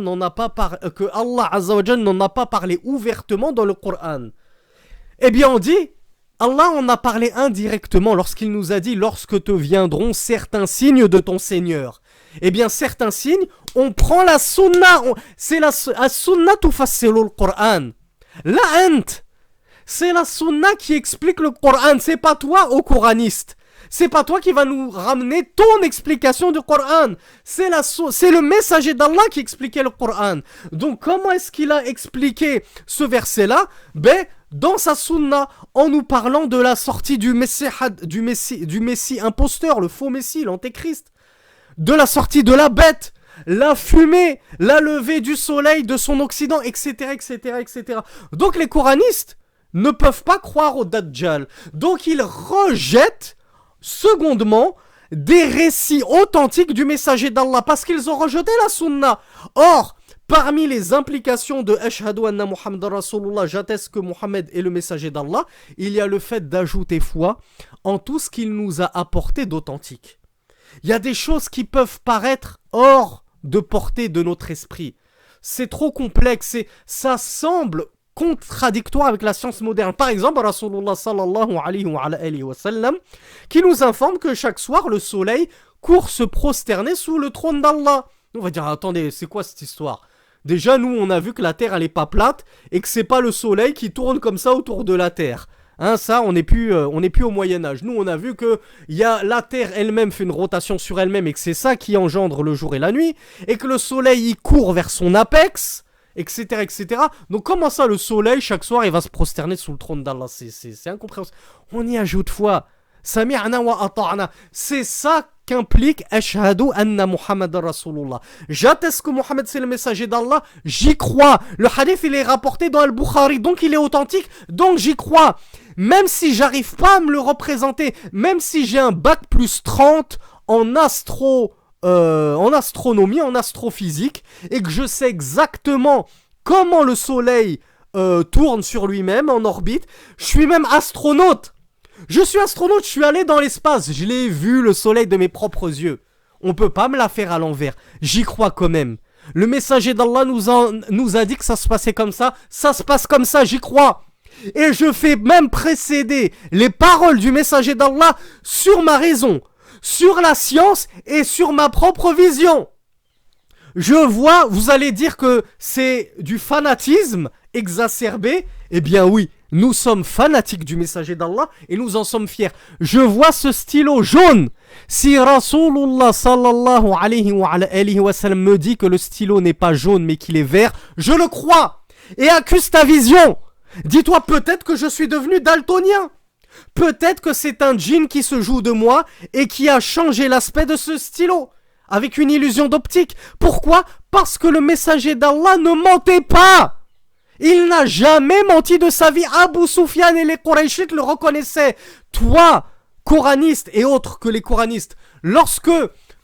que Allah Azza wa Jalla n'en a pas parlé ouvertement dans le Coran? Eh bien on dit, Allah en a parlé indirectement lorsqu'il nous a dit, lorsque te viendront certains signes de ton Seigneur. Eh bien certains signes, on prend la sunna, c'est la sunna tufassilu al-Qur'an. La ant, c'est la sunna qui explique le Coran, c'est pas toi au coraniste. C'est pas toi qui va nous ramener ton explication du Coran. C'est le messager d'Allah qui expliquait le Coran. Donc comment est-ce qu'il a expliqué ce verset-là? Dans sa sunna, en nous parlant de la sortie du Messie imposteur, le faux Messie, l'antéchrist, de la sortie de la bête, la fumée, la levée du soleil de son occident, etc., etc., etc. Donc les coranistes ne peuvent pas croire au Dajjal. Donc ils rejettent, secondement, des récits authentiques du messager d'Allah, parce qu'ils ont rejeté la sunna. Or, parmi les implications de Ashhadu anna Muhammadan Rasulullah, j'atteste que Muhammad est le messager d'Allah, il y a le fait d'ajouter foi en tout ce qu'il nous a apporté d'authentique. Il y a des choses qui peuvent paraître hors de portée de notre esprit. C'est trop complexe, ça semble contradictoire avec la science moderne. Par exemple, Rasulullah sallallahu alayhi wa sallam, qui nous informe que chaque soir, le soleil court se prosterner sous le trône d'Allah. On va dire, attendez, c'est quoi cette histoire? Déjà, nous, on a vu que la Terre, elle est pas plate, et que c'est pas le soleil qui tourne comme ça autour de la Terre. Hein, ça, on n'est plus au Moyen-Âge. Nous, on a vu que la Terre elle-même fait une rotation sur elle-même et que c'est ça qui engendre le jour et la nuit, et que le soleil, il court vers son apex, etc., etc. Donc, comment ça, le soleil, chaque soir, il va se prosterner sous le trône d'Allah? C'est incompréhensible. On y ajoute foi. Sami'na wa ata'na. C'est ça qu'implique Ashhadu anna Muhammadan Rasulullah. J'atteste que Muhammad c'est le messager d'Allah, j'y crois. Le hadith il est rapporté dans Al-Bukhari, donc il est authentique, donc j'y crois. Même si j'arrive pas à me le représenter, même si j'ai un bac plus 30 en en astronomie, en astrophysique, et que je sais exactement comment le soleil tourne sur lui-même en orbite. Je suis même astronaute. Je suis allé dans l'espace, je l'ai vu le soleil de mes propres yeux. On peut pas me la faire à l'envers, j'y crois quand même. Le messager d'Allah nous a dit que ça se passait comme ça se passe comme ça, j'y crois. Et je fais même précéder les paroles du messager d'Allah sur ma raison, sur la science et sur ma propre vision. Je vois, vous allez dire que c'est du fanatisme exacerbé. Eh bien oui, nous sommes fanatiques du messager d'Allah et nous en sommes fiers. Je vois ce stylo jaune. Si Rasulullah sallallahu alayhi wa sallam me dit que le stylo n'est pas jaune mais qu'il est vert, je le crois. Et accuse ta vision. Dis-toi peut-être que je suis devenu daltonien. Peut-être que c'est un djinn qui se joue de moi et qui a changé l'aspect de ce stylo. Avec une illusion d'optique. Pourquoi ? Parce que le messager d'Allah ne mentait pas. Il n'a jamais menti de sa vie. Abu Sufyan et les Qurayshites le reconnaissaient. Toi, coraniste et autres que les coranistes, lorsque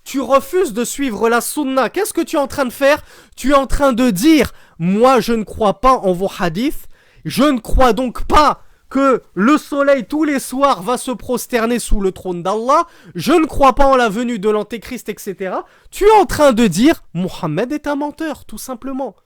tu refuses de suivre la sunna, qu'est-ce que tu es en train de faire ? Tu es en train de dire, moi je ne crois pas en vos hadiths, je ne crois donc pas que le soleil tous les soirs va se prosterner sous le trône d'Allah, je ne crois pas en la venue de l'antéchrist, etc. Tu es en train de dire, Mohammed est un menteur, tout simplement.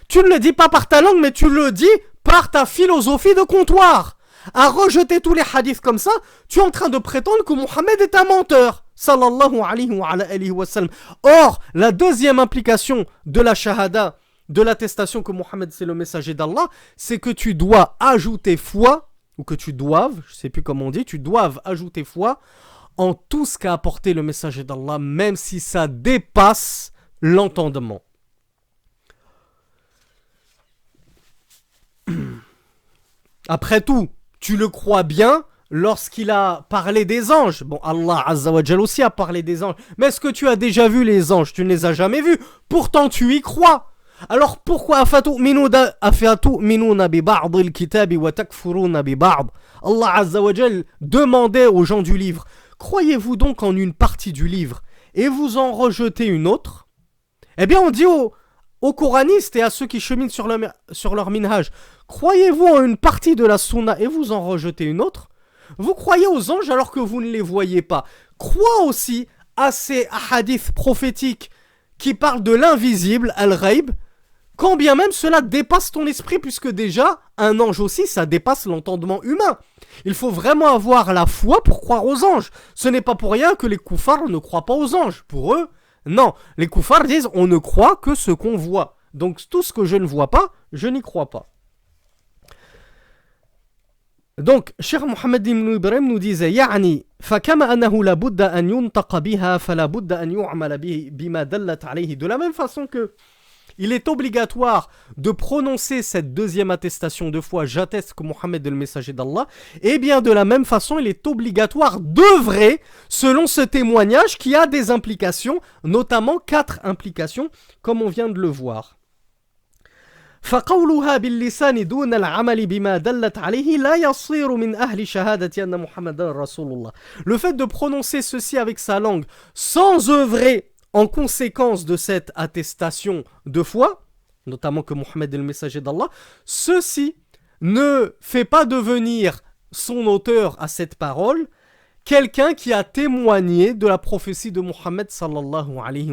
Tu ne le dis pas par ta langue, mais tu le dis par ta philosophie de comptoir. À rejeter tous les hadiths comme ça, tu es en train de prétendre que Mohammed est un menteur. Sallallahu alayhi wa sallam. Or, la deuxième implication de la shahada, de l'attestation que Mohammed c'est le messager d'Allah, c'est que tu dois ajouter foi, ou que tu doives, je ne sais plus comment on dit, tu doives ajouter foi en tout ce qu'a apporté le messager d'Allah, même si ça dépasse l'entendement. Après tout, tu le crois bien lorsqu'il a parlé des anges. Bon, Allah Azza wa Jal aussi a parlé des anges. Mais est-ce que tu as déjà vu les anges ? Tu ne les as jamais vus. Pourtant, tu y crois. Alors pourquoi Allah Azza wa Jal demandait aux gens du livre, croyez-vous donc en une partie du livre et vous en rejetez une autre ? Eh bien on dit aux coranistes et à ceux qui cheminent sur leur minhaj, croyez-vous en une partie de la sunna et vous en rejetez une autre ? Vous croyez aux anges alors que vous ne les voyez pas. Crois aussi à ces hadiths prophétiques qui parlent de l'invisible, al-ghaib, quand bien même cela dépasse ton esprit, puisque déjà, un ange aussi, ça dépasse l'entendement humain. Il faut vraiment avoir la foi pour croire aux anges. Ce n'est pas pour rien que les koufars ne croient pas aux anges. Pour eux, non. Les koufars disent, on ne croit que ce qu'on voit. Donc tout ce que je ne vois pas, je n'y crois pas. Donc, Cheikh Mohammed ibn Ibrahim nous disait, يعني فكما أنه لابد أن ينطق بها فلا بد أن يعمل بما دلت عليه. De la même façon que il est obligatoire de prononcer cette deuxième attestation de foi, j'atteste que Mohammed est le messager d'Allah, et bien de la même façon, il est obligatoire d'œuvrer selon ce témoignage qui a des implications, notamment 4 implications, comme on vient de le voir. فقولها باللسان دون العمل بما دلت عليه لا يصير من أهل شهادة أن محمدا رسول الله. Le fait de prononcer ceci avec sa langue sans œuvrer en conséquence de cette attestation de foi, notamment que Mohammed est le messager d'Allah, ceci ne fait pas devenir son auteur à cette parole quelqu'un qui a témoigné de la prophétie de Mohammed sallallahu alayhi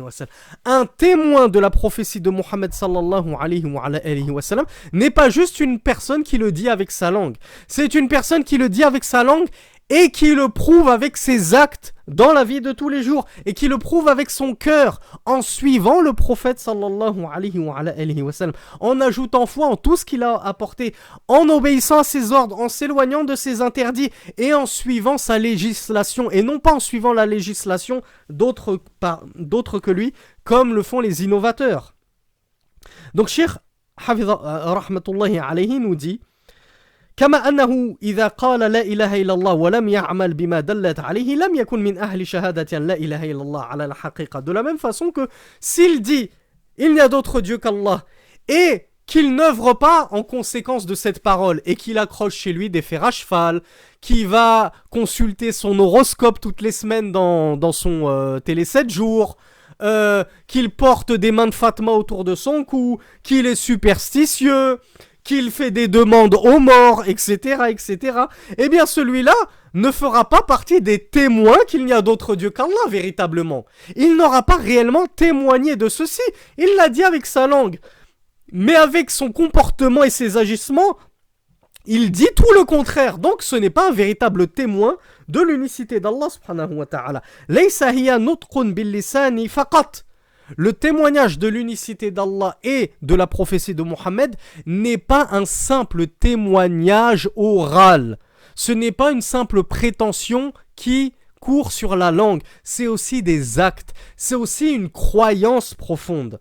wa sallam. Un témoin de la prophétie de Mohammed sallallahu alayhi wa sallam n'est pas juste une personne qui le dit avec sa langue. C'est une personne qui le dit avec sa langue et qui le prouve avec ses actes dans la vie de tous les jours et qui le prouve avec son cœur en suivant le prophète sallallahu alayhi wa sallam, en ajoutant foi en tout ce qu'il a apporté, en obéissant à ses ordres, en s'éloignant de ses interdits et en suivant sa législation et non pas en suivant la législation d'autres que lui, comme le font les innovateurs. Donc Cheikh Hafidha rahmatullahi alayhi nous dit كما أنه إذا قال لا إله إلا الله ولم يعمل بما دلت عليه لم يكن من أهل شهادة لا إله إلا الله على الحقيقة. De la même façon que s'il dit il n'y a d'autre Dieu qu'Allah et qu'il n'œuvre pas en conséquence de cette parole et qu'il accroche chez lui des fers à cheval, qui va consulter son horoscope toutes les semaines dans son télé 7 jours, qu'il porte des mains de Fatma autour de son cou, qu'il est superstitieux, qu'il fait des demandes aux morts, etc., etc., eh bien celui-là ne fera pas partie des témoins qu'il n'y a d'autre Dieu qu'Allah véritablement. Il n'aura pas réellement témoigné de ceci, il l'a dit avec sa langue. Mais avec son comportement et ses agissements, il dit tout le contraire. Donc ce n'est pas un véritable témoin de l'unicité d'Allah subhanahu wa ta'ala. Laysa hiya nutqun bil lisani faqat. Le témoignage de l'unicité d'Allah et de la prophétie de Mohammed n'est pas un simple témoignage oral. Ce n'est pas une simple prétention qui court sur la langue. C'est aussi des actes. C'est aussi une croyance profonde.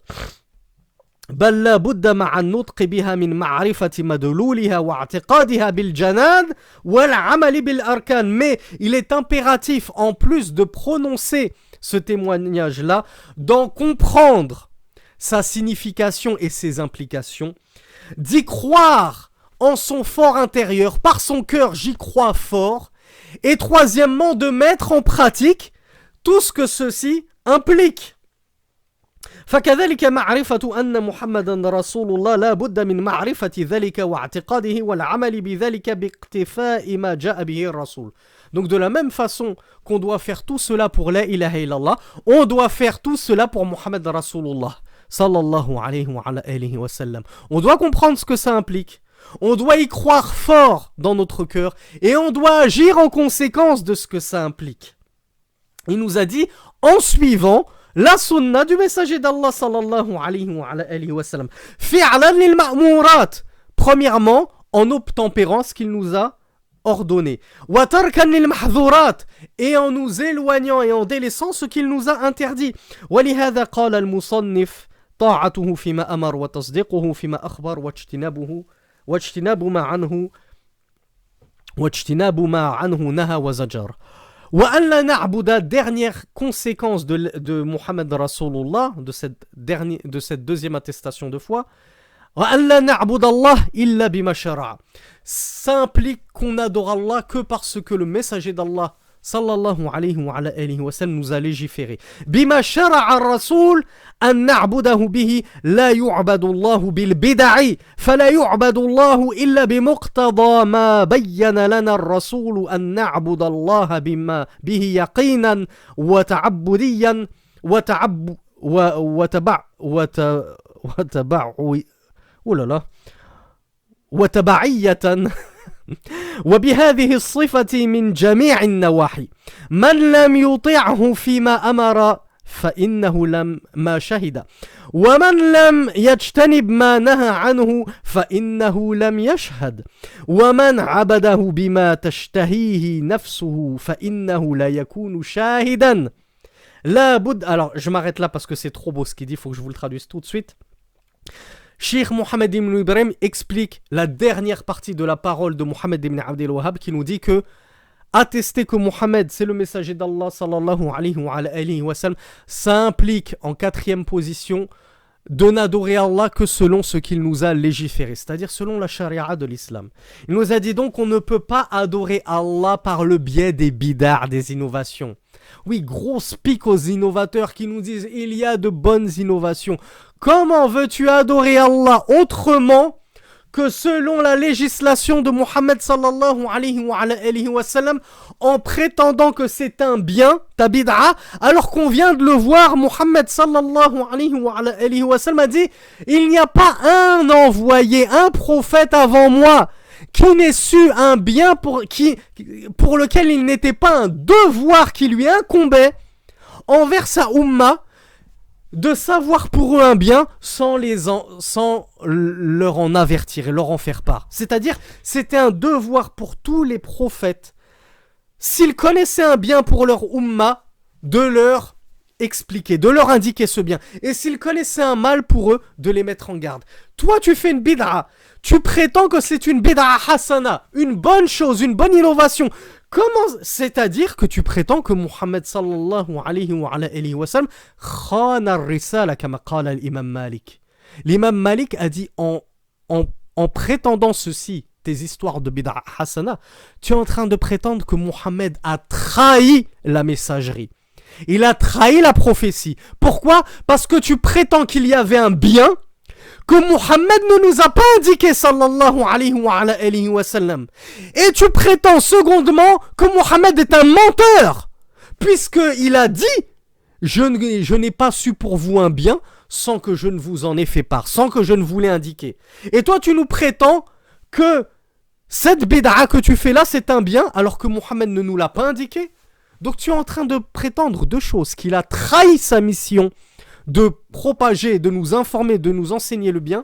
بل لا بد مع النطق بها من معرفة مدلولها واعتقادها بالجنان والعمل بالأركان. Mais il est impératif, en plus de prononcer ce témoignage-là, d'en comprendre sa signification et ses implications, d'y croire en son fort intérieur, par son cœur j'y crois fort, et troisièmement de mettre en pratique tout ce que ceci implique. فكذلك معرفة أن محمدا رسول الله لا بد من معرفة ذلك واعتقاده والعمل بذلك باقتفاء ما جاء به الرسول. Donc de la même façon qu'on doit faire tout cela pour la ilaha illallah, on doit faire tout cela pour Muhammad Rasulullah sallallahu alayhi wa alihi wa sallam. On doit comprendre ce que ça implique. On doit y croire fort dans notre cœur et on doit agir en conséquence de ce que ça implique. Il nous a dit en suivant la sunna du messager d'Allah sallallahu alayhi wa sallam. Fi'lan lil ma'murat. Premièrement, en obtempérant ce qu'il nous a ordonné. Wa tarkan lil mahdhurat. Et en nous éloignant et en délaissant ce qu'il nous a interdit. Wa lihadha qala al-musannif ta'atuhu fima amar wa tasdiquhu fima akhbar wa ijtinabu ma anhu naha wa zajar. وَأَلَّا نَعْبُدَ, dernière conséquence de Muhammad Rasulullah, de cette deuxième attestation de foi, وَأَلَّا نَعْبُدَ اللَّهِ إِلَّا بِمَا شَرَعَ. Ça implique qu'on n'adore Allah que parce que le messager d'Allah sallallahu alayhi wa sallam nous a légiféré. بِمَا شَرَعَ الرَّسُولِ أَن نَعْبُدَهُ بِهِ لَا يُعْبَدُ اللَّهُ بِالْبِدَعِ فَلَا يُعْبَدُ اللَّهُ إِلَّا بِمُقْتَضَى مَا بَيَّنَ لَنَا الرَّسُولُ أَن نَعْبُدَ اللَّهَ بِمَا بِهِ يَقِينًا وَتَعَبُّدِيًّا وتبعية وبهذه الصفة من جميع النواحي. من لم يطعه فيما أمر فإنه ما شهد ومن لم يجتنب ما نهى عنه فإنه لم يشهد ومن عبده بما تشتهيه نفسه فإنه لا يكون شاهدا. لا بد. Alors je m'arrête là parce que c'est trop beau ce qu'il dit, il faut que je vous le traduise tout de suite. Cheikh Mohammed ibn Ibrahim explique la dernière partie de la parole de Mohammed ibn Abdel Wahhab qui nous dit que attester que Mohammed c'est le messager d'Allah sallallahu alayhi wa sallam, ça implique en quatrième position de n'adorer Allah que selon ce qu'il nous a légiféré, c'est-à-dire selon la charia de l'islam. Il nous a dit donc qu'on ne peut pas adorer Allah par le biais des bid'ah, des innovations. Oui, grosse pique aux innovateurs qui nous disent il y a de bonnes innovations. Comment veux-tu adorer Allah autrement que selon la législation de Muhammad sallallahu alayhi wa sallam, en prétendant que c'est un bien, ta bid'a, alors qu'on vient de le voir, Muhammad sallallahu alayhi wa sallam a dit il n'y a pas un envoyé, un prophète avant moi qui n'ait su un bien pour lequel il n'était pas un devoir qui lui incombait envers sa umma de savoir pour eux un bien sans leur en avertir et leur en faire part. C'est-à-dire, c'était un devoir pour tous les prophètes, s'ils connaissaient un bien pour leur umma, de leur expliquer, de leur indiquer ce bien. Et s'ils connaissaient un mal pour eux, de les mettre en garde. Toi, tu fais une bid'a, tu prétends que c'est une bid'a hasana, une bonne chose, une bonne innovation. Comment, c'est-à-dire que tu prétends que Muhammad sallallahu alayhi wa sallam khana ar-risala kama qala l'imam Malik. L'imam Malik a dit en en prétendant ceci, tes histoires de bid'a hasana, tu es en train de prétendre que Mohammed a trahi la messagerie. Il a trahi la prophétie. Pourquoi? Parce que tu prétends qu'il y avait un bien que Mohammed ne nous a pas indiqué, sallallahu alayhi wa sallam. Et tu prétends secondement que Mohammed est un menteur, puisqu'il a dit « Je n'ai pas su pour vous un bien sans que je ne vous en ai fait part, sans que je ne vous l'ai indiqué. » Et toi, tu nous prétends que cette bid'a que tu fais là, c'est un bien, alors que Mohammed ne nous l'a pas indiqué. Donc tu es en train de prétendre deux choses, qu'il a trahi sa mission de propager, de nous informer, de nous enseigner le bien,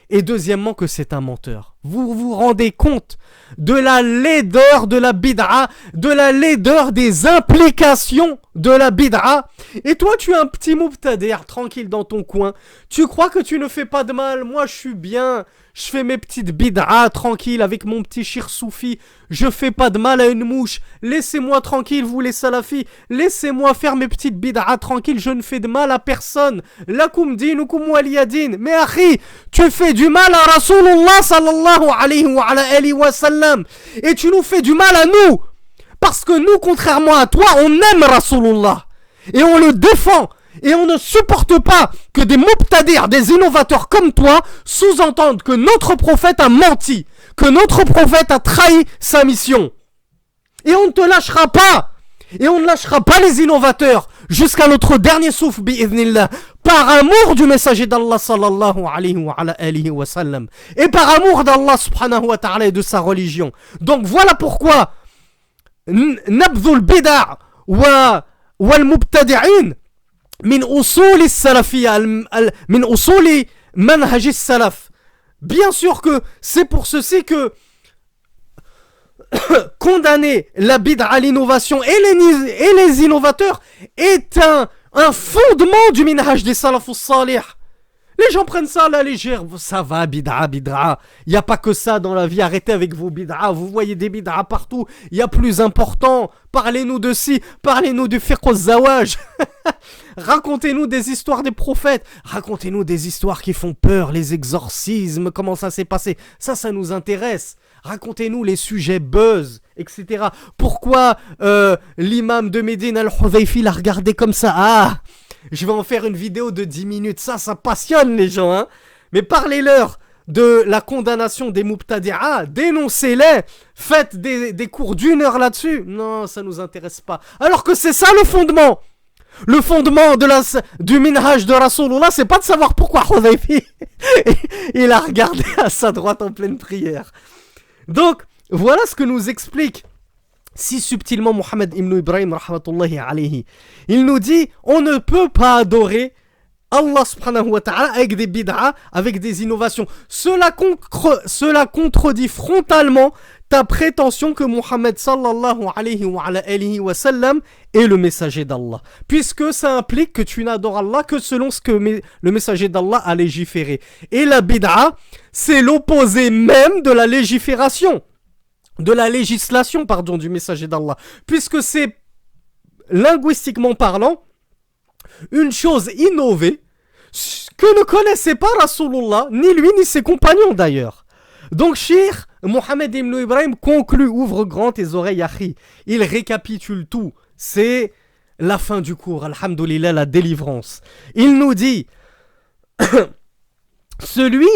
et deuxièmement que c'est un menteur. Vous vous rendez compte de la laideur de la bid'a, de la laideur des implications de la bid'a. Et toi, tu es un petit mubtadi' tranquille dans ton coin. Tu crois que tu ne fais pas de mal. Moi, je suis bien. Je fais mes petites bid'a tranquille avec mon petit shir soufi. Je fais pas de mal à une mouche. Laissez-moi tranquille, vous les salafis. Laissez-moi faire mes petites bid'a tranquille. Je ne fais de mal à personne. Lakum dinukum waliyadin. Mais akhi, tu fais du mal à Rasulullah sallallahu alayhi wa sallam. Et tu nous fais du mal à nous. Parce que nous, contrairement à toi, on aime Rasulullah. Et on le défend. Et on ne supporte pas que des mubtadi'as, des innovateurs comme toi, sous-entendent que notre prophète a menti, que notre prophète a trahi sa mission. Et on ne te lâchera pas. Et on ne lâchera pas les innovateurs jusqu'à notre dernier souffle, bi'idhnillah, par amour du messager d'Allah sallallahu alayhi wa sallam. Et par amour d'Allah subhanahu wa ta'ala et de sa religion. Donc voilà pourquoi nabdhu al-bid'a wal mubtadi'in min usul salafiyya, min usul manhaj salaf. Bien sûr que c'est pour ceci que condamner la bid'a, l'innovation et les innovateurs est un fondement du minhaj des salafus salih. Les gens prennent ça à la légère. Ça va, bid'a. Il n'y a pas que ça dans la vie. Arrêtez avec vos bid'a. Vous voyez des bid'a partout. Il y a plus important. Parlez-nous de ci. Parlez-nous du fiqh al-zawaj. Racontez-nous des histoires des prophètes. Racontez-nous des histoires qui font peur. Les exorcismes. Comment ça s'est passé. Ça nous intéresse. Racontez-nous les sujets buzz, etc. Pourquoi l'imam de Médine al-Hudhayfi l'a regardé comme ça? Ah, je vais en faire une vidéo de 10 minutes. Ça passionne les gens, hein. Mais parlez-leur de la condamnation des mubtadi'a, dénoncez-les, faites des cours d'1 heure là-dessus. Non, ça nous intéresse pas. Alors que c'est ça le fondement. Le fondement du minhaj de Rasulullah, c'est pas de savoir pourquoi Hudhayfi il a regardé à sa droite en pleine prière. Donc, voilà ce que nous explique si subtilement Mohammed ibn Ibrahim rahmatullahi alayhi. Il nous dit, on ne peut pas adorer Allah subhanahu wa ta'ala avec des bid'a, avec des innovations. Cela contredit frontalement ta prétention que Mohammed sallallahu alayhi wa sallam est le messager d'Allah. Puisque ça implique que tu n'adores Allah que selon ce que le messager d'Allah a légiféré. Et la bid'a, c'est l'opposé même de la légifération. De la législation, pardon, du messager d'Allah. Puisque c'est, linguistiquement parlant, une chose innovée que ne connaissait pas Rasulullah, ni lui ni ses compagnons d'ailleurs. Donc Cheikh Mohammed ibn Ibrahim conclut, ouvre grand tes oreilles, akhi. Il récapitule tout. C'est la fin du cours, alhamdoulilah, la délivrance. Il nous dit, celui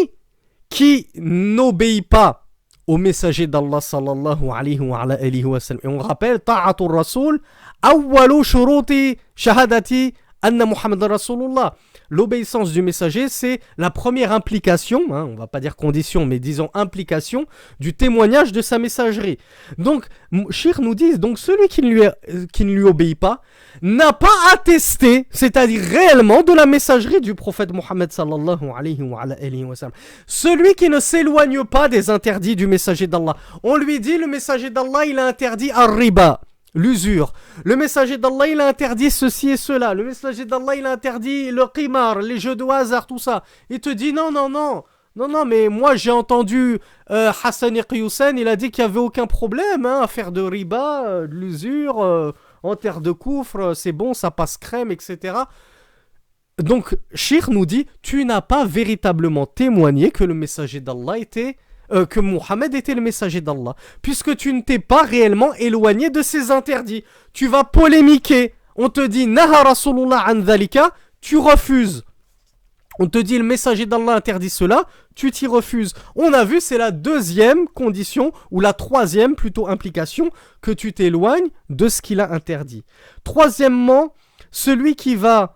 qui n'obéit pas au messager d'Allah sallallahu alayhi wa sallam. Et on rappelle, ta'atul rasoul, awwalu shuruti shahadati anna Muhammad Rasulullah. L'obéissance du messager, c'est la première implication, hein, on va pas dire condition, mais disons implication du témoignage de sa messagerie. Donc, Cheikh nous dit, donc celui qui ne lui obéit pas, n'a pas attesté, c'est-à-dire réellement de la messagerie du prophète Mohammed sallallahu alayhi wa sallam. Celui qui ne s'éloigne pas des interdits du messager d'Allah. On lui dit, le messager d'Allah, il a interdit ar-riba, l'usure. Le messager d'Allah, il a interdit ceci et cela. Le messager d'Allah, il a interdit le qimar, les jeux de hasard, tout ça. Il te dit non, mais moi j'ai entendu Hassan Iqiyoussen, il a dit qu'il n'y avait aucun problème à faire de riba, de l'usure, en terre de coufre, c'est bon, ça passe crème, etc. Donc, Shir nous dit, tu n'as pas véritablement témoigné que le messager d'Allah était, que Mohammed était le messager d'Allah, puisque tu ne t'es pas réellement éloigné de ses interdits. Tu vas polémiquer. On te dit, Naha Rasulullah an dhalika, tu refuses. On te dit, le messager d'Allah interdit cela, tu t'y refuses. On a vu, c'est la deuxième condition, ou la troisième plutôt implication, que tu t'éloignes de ce qu'il a interdit. Troisièmement, celui qui va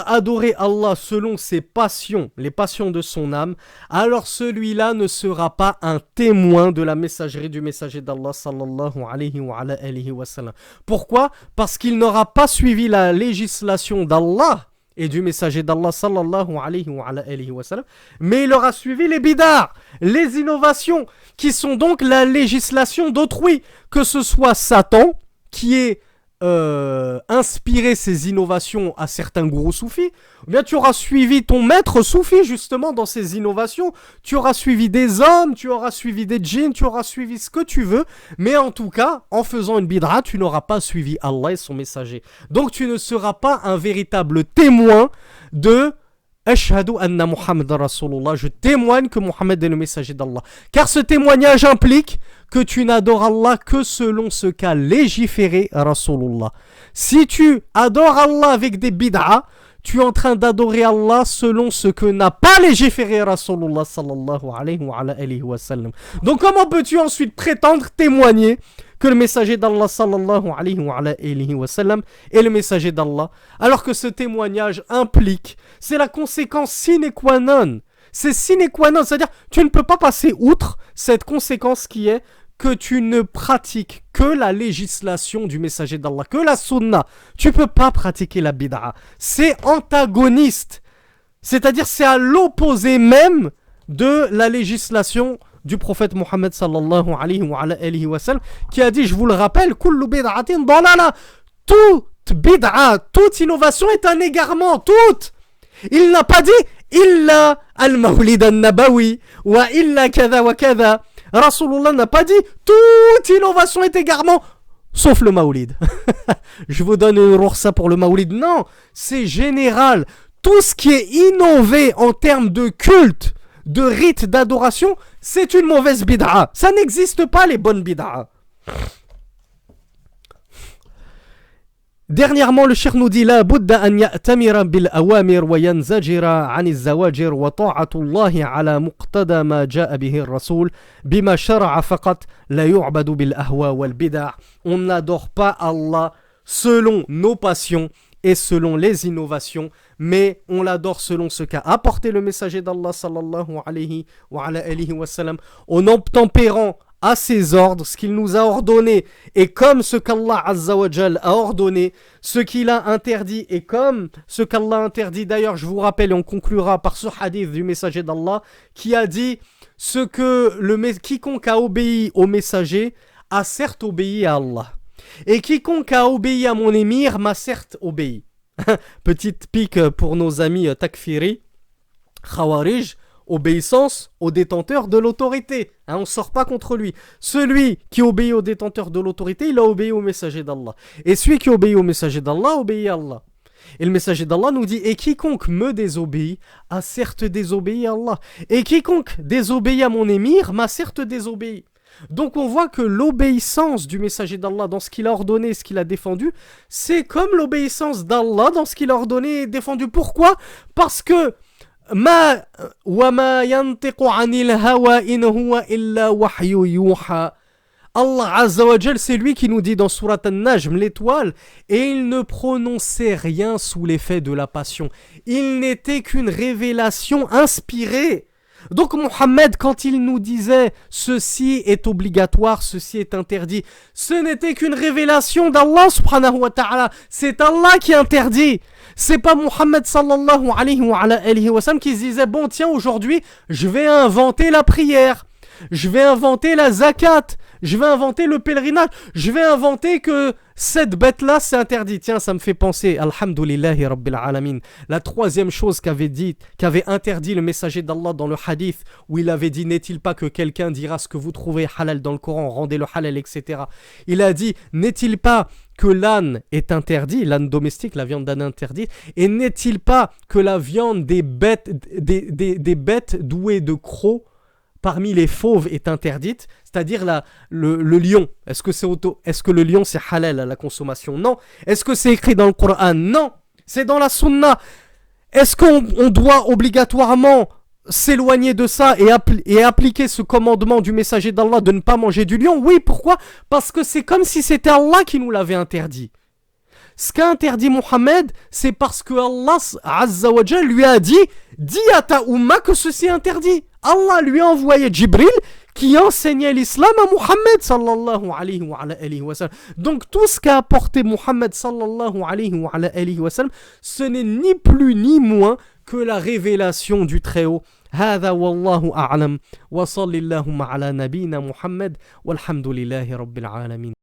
adorer Allah selon ses passions, les passions de son âme, alors celui-là ne sera pas un témoin de la messagerie du messager d'Allah sallallahu alayhi wa sallam. Pourquoi ? Parce qu'il n'aura pas suivi la législation d'Allah et du messager d'Allah sallallahu alayhi wa sallam, mais il aura suivi les bid'ah, les innovations, qui sont donc la législation d'autrui, que ce soit Satan, qui est inspiré ces innovations à certains gourous soufis, ou bien tu auras suivi ton maître soufi justement dans ces innovations, tu auras suivi des hommes, tu auras suivi des djinns, tu auras suivi ce que tu veux, mais en tout cas, en faisant une bid'a, tu n'auras pas suivi Allah et son messager. Donc tu ne seras pas un véritable témoin de Ashhadu anna Muhammad Rasulullah, je témoigne que Muhammad est le messager d'Allah. Car ce témoignage implique que tu n'adores Allah que selon ce qu'a légiféré Rasulullah. Si tu adores Allah avec des bid'ah, tu es en train d'adorer Allah selon ce que n'a pas légiféré Rasulullah sallallahu alayhi wa sallam. Donc comment peux-tu ensuite prétendre témoigner que le messager d'Allah sallallahu alayhi wa sallam est le messager d'Allah, alors que ce témoignage implique, c'est la conséquence sine qua non. C'est sine qua non, c'est-à-dire tu ne peux pas passer outre cette conséquence qui est que tu ne pratiques que la législation du messager d'Allah, que la sunna. Tu ne peux pas pratiquer la bid'a. C'est antagoniste. C'est-à-dire c'est à l'opposé même de la législation du prophète Mohammed sallallahu alayhi wa sallam, qui a dit, je vous le rappelle, kullu bid'atin dalala. Toute bid'a, toute innovation est un égarement, toute. Il n'a pas dit illa al-mawlid al-nabawi wa illa kada wa kada. Rasulullah n'a pas dit toute innovation est égarement, sauf le maoulid. Je vous donne une roursa pour le maoulid. Non, c'est général. Tout ce qui est innové en termes de culte, de rite, d'adoration, c'est une mauvaise bid'a. Ça n'existe pas les bonnes bid'a. Dernièrement, le cheikh nous dit la budda an ya'tamira bil awamir wa yanzajira 'an az-zawajir wa ta'atullahi 'ala muqtada ma ja'a bihi ar-rasul bima shar'a faqat la yu'badu bil ahwa wal bid'a. On n'adore pas Allah selon nos passions et selon les innovations, mais on l'adore selon ce qu'a apporté le messager d'Allah sallallahu alayhi wa sallam, en obtempérant à ses ordres, ce qu'il nous a ordonné, et comme ce qu'Allah Azza wa Jal a ordonné, ce qu'il a interdit, et comme ce qu'Allah a interdit. D'ailleurs, je vous rappelle, et on conclura par ce hadith du messager d'Allah, qui a dit, quiconque a obéi au messager, a certes obéi à Allah. Et quiconque a obéi à mon émir, m'a certes obéi. Petite pique pour nos amis takfiri, khawarij, obéissance au détenteur de l'autorité. On ne sort pas contre lui. Celui qui obéit au détenteur de l'autorité, il a obéi au messager d'Allah. Et celui qui obéit au messager d'Allah, obéit à Allah. Et le messager d'Allah nous dit, et quiconque me désobéit, a certes désobéi à Allah. Et quiconque désobéit à mon émir, m'a certes désobéi. Donc on voit que l'obéissance du messager d'Allah dans ce qu'il a ordonné et ce qu'il a défendu, c'est comme l'obéissance d'Allah dans ce qu'il a ordonné et défendu. Pourquoi ? Parce que Allah Azza wa Jal, c'est lui qui nous dit dans Surat An-Najm, l'étoile, et il ne prononçait rien sous l'effet de la passion. Il n'était qu'une révélation inspirée. Donc Mohammed, quand il nous disait ceci est obligatoire, ceci est interdit, ce n'était qu'une révélation d'Allah subhanahu wa ta'ala. C'est Allah qui interdit. C'est pas Mohammed sallallahu alayhi wa sallam qui se disait bon tiens aujourd'hui je vais inventer la prière, je vais inventer la zakat, je vais inventer le pèlerinage, je vais inventer que cette bête-là c'est interdit. Tiens, ça me fait penser, alhamdoulillahi rabbil alamin, la troisième chose qu'avait interdit le messager d'Allah dans le hadith, où il avait dit, n'est-il pas que quelqu'un dira ce que vous trouvez halal dans le Coran, rendez le halal, etc. Il a dit, n'est-il pas que l'âne est interdit, l'âne domestique, la viande d'âne interdite, et n'est-il pas que la viande des bêtes douées de crocs parmi les fauves est interdite, c'est-à-dire le lion. Est-ce que le lion c'est halal à la consommation? Non. Est-ce que c'est écrit dans le Coran? Non. C'est dans la Sunna. Est-ce qu'on doit obligatoirement s'éloigner de ça et appliquer ce commandement du messager d'Allah de ne pas manger du lion? Oui, pourquoi? Parce que c'est comme si c'était Allah qui nous l'avait interdit. Ce qu'a interdit Mohammed, c'est parce que Allah Azza wa Jal lui a dit, dis à ta Ummah que ceci est interdit. Allah lui a envoyé Jibril qui enseignait l'islam à Mohammed sallallahu alayhi wa sallam. Donc tout ce qu'a apporté Mohammed sallallahu alayhi wa sallam, ce n'est ni plus ni moins que la révélation du Très-Haut. هذا والله أعلم وصلى اللهم على نبينا محمد والحمد لله رب العالمين.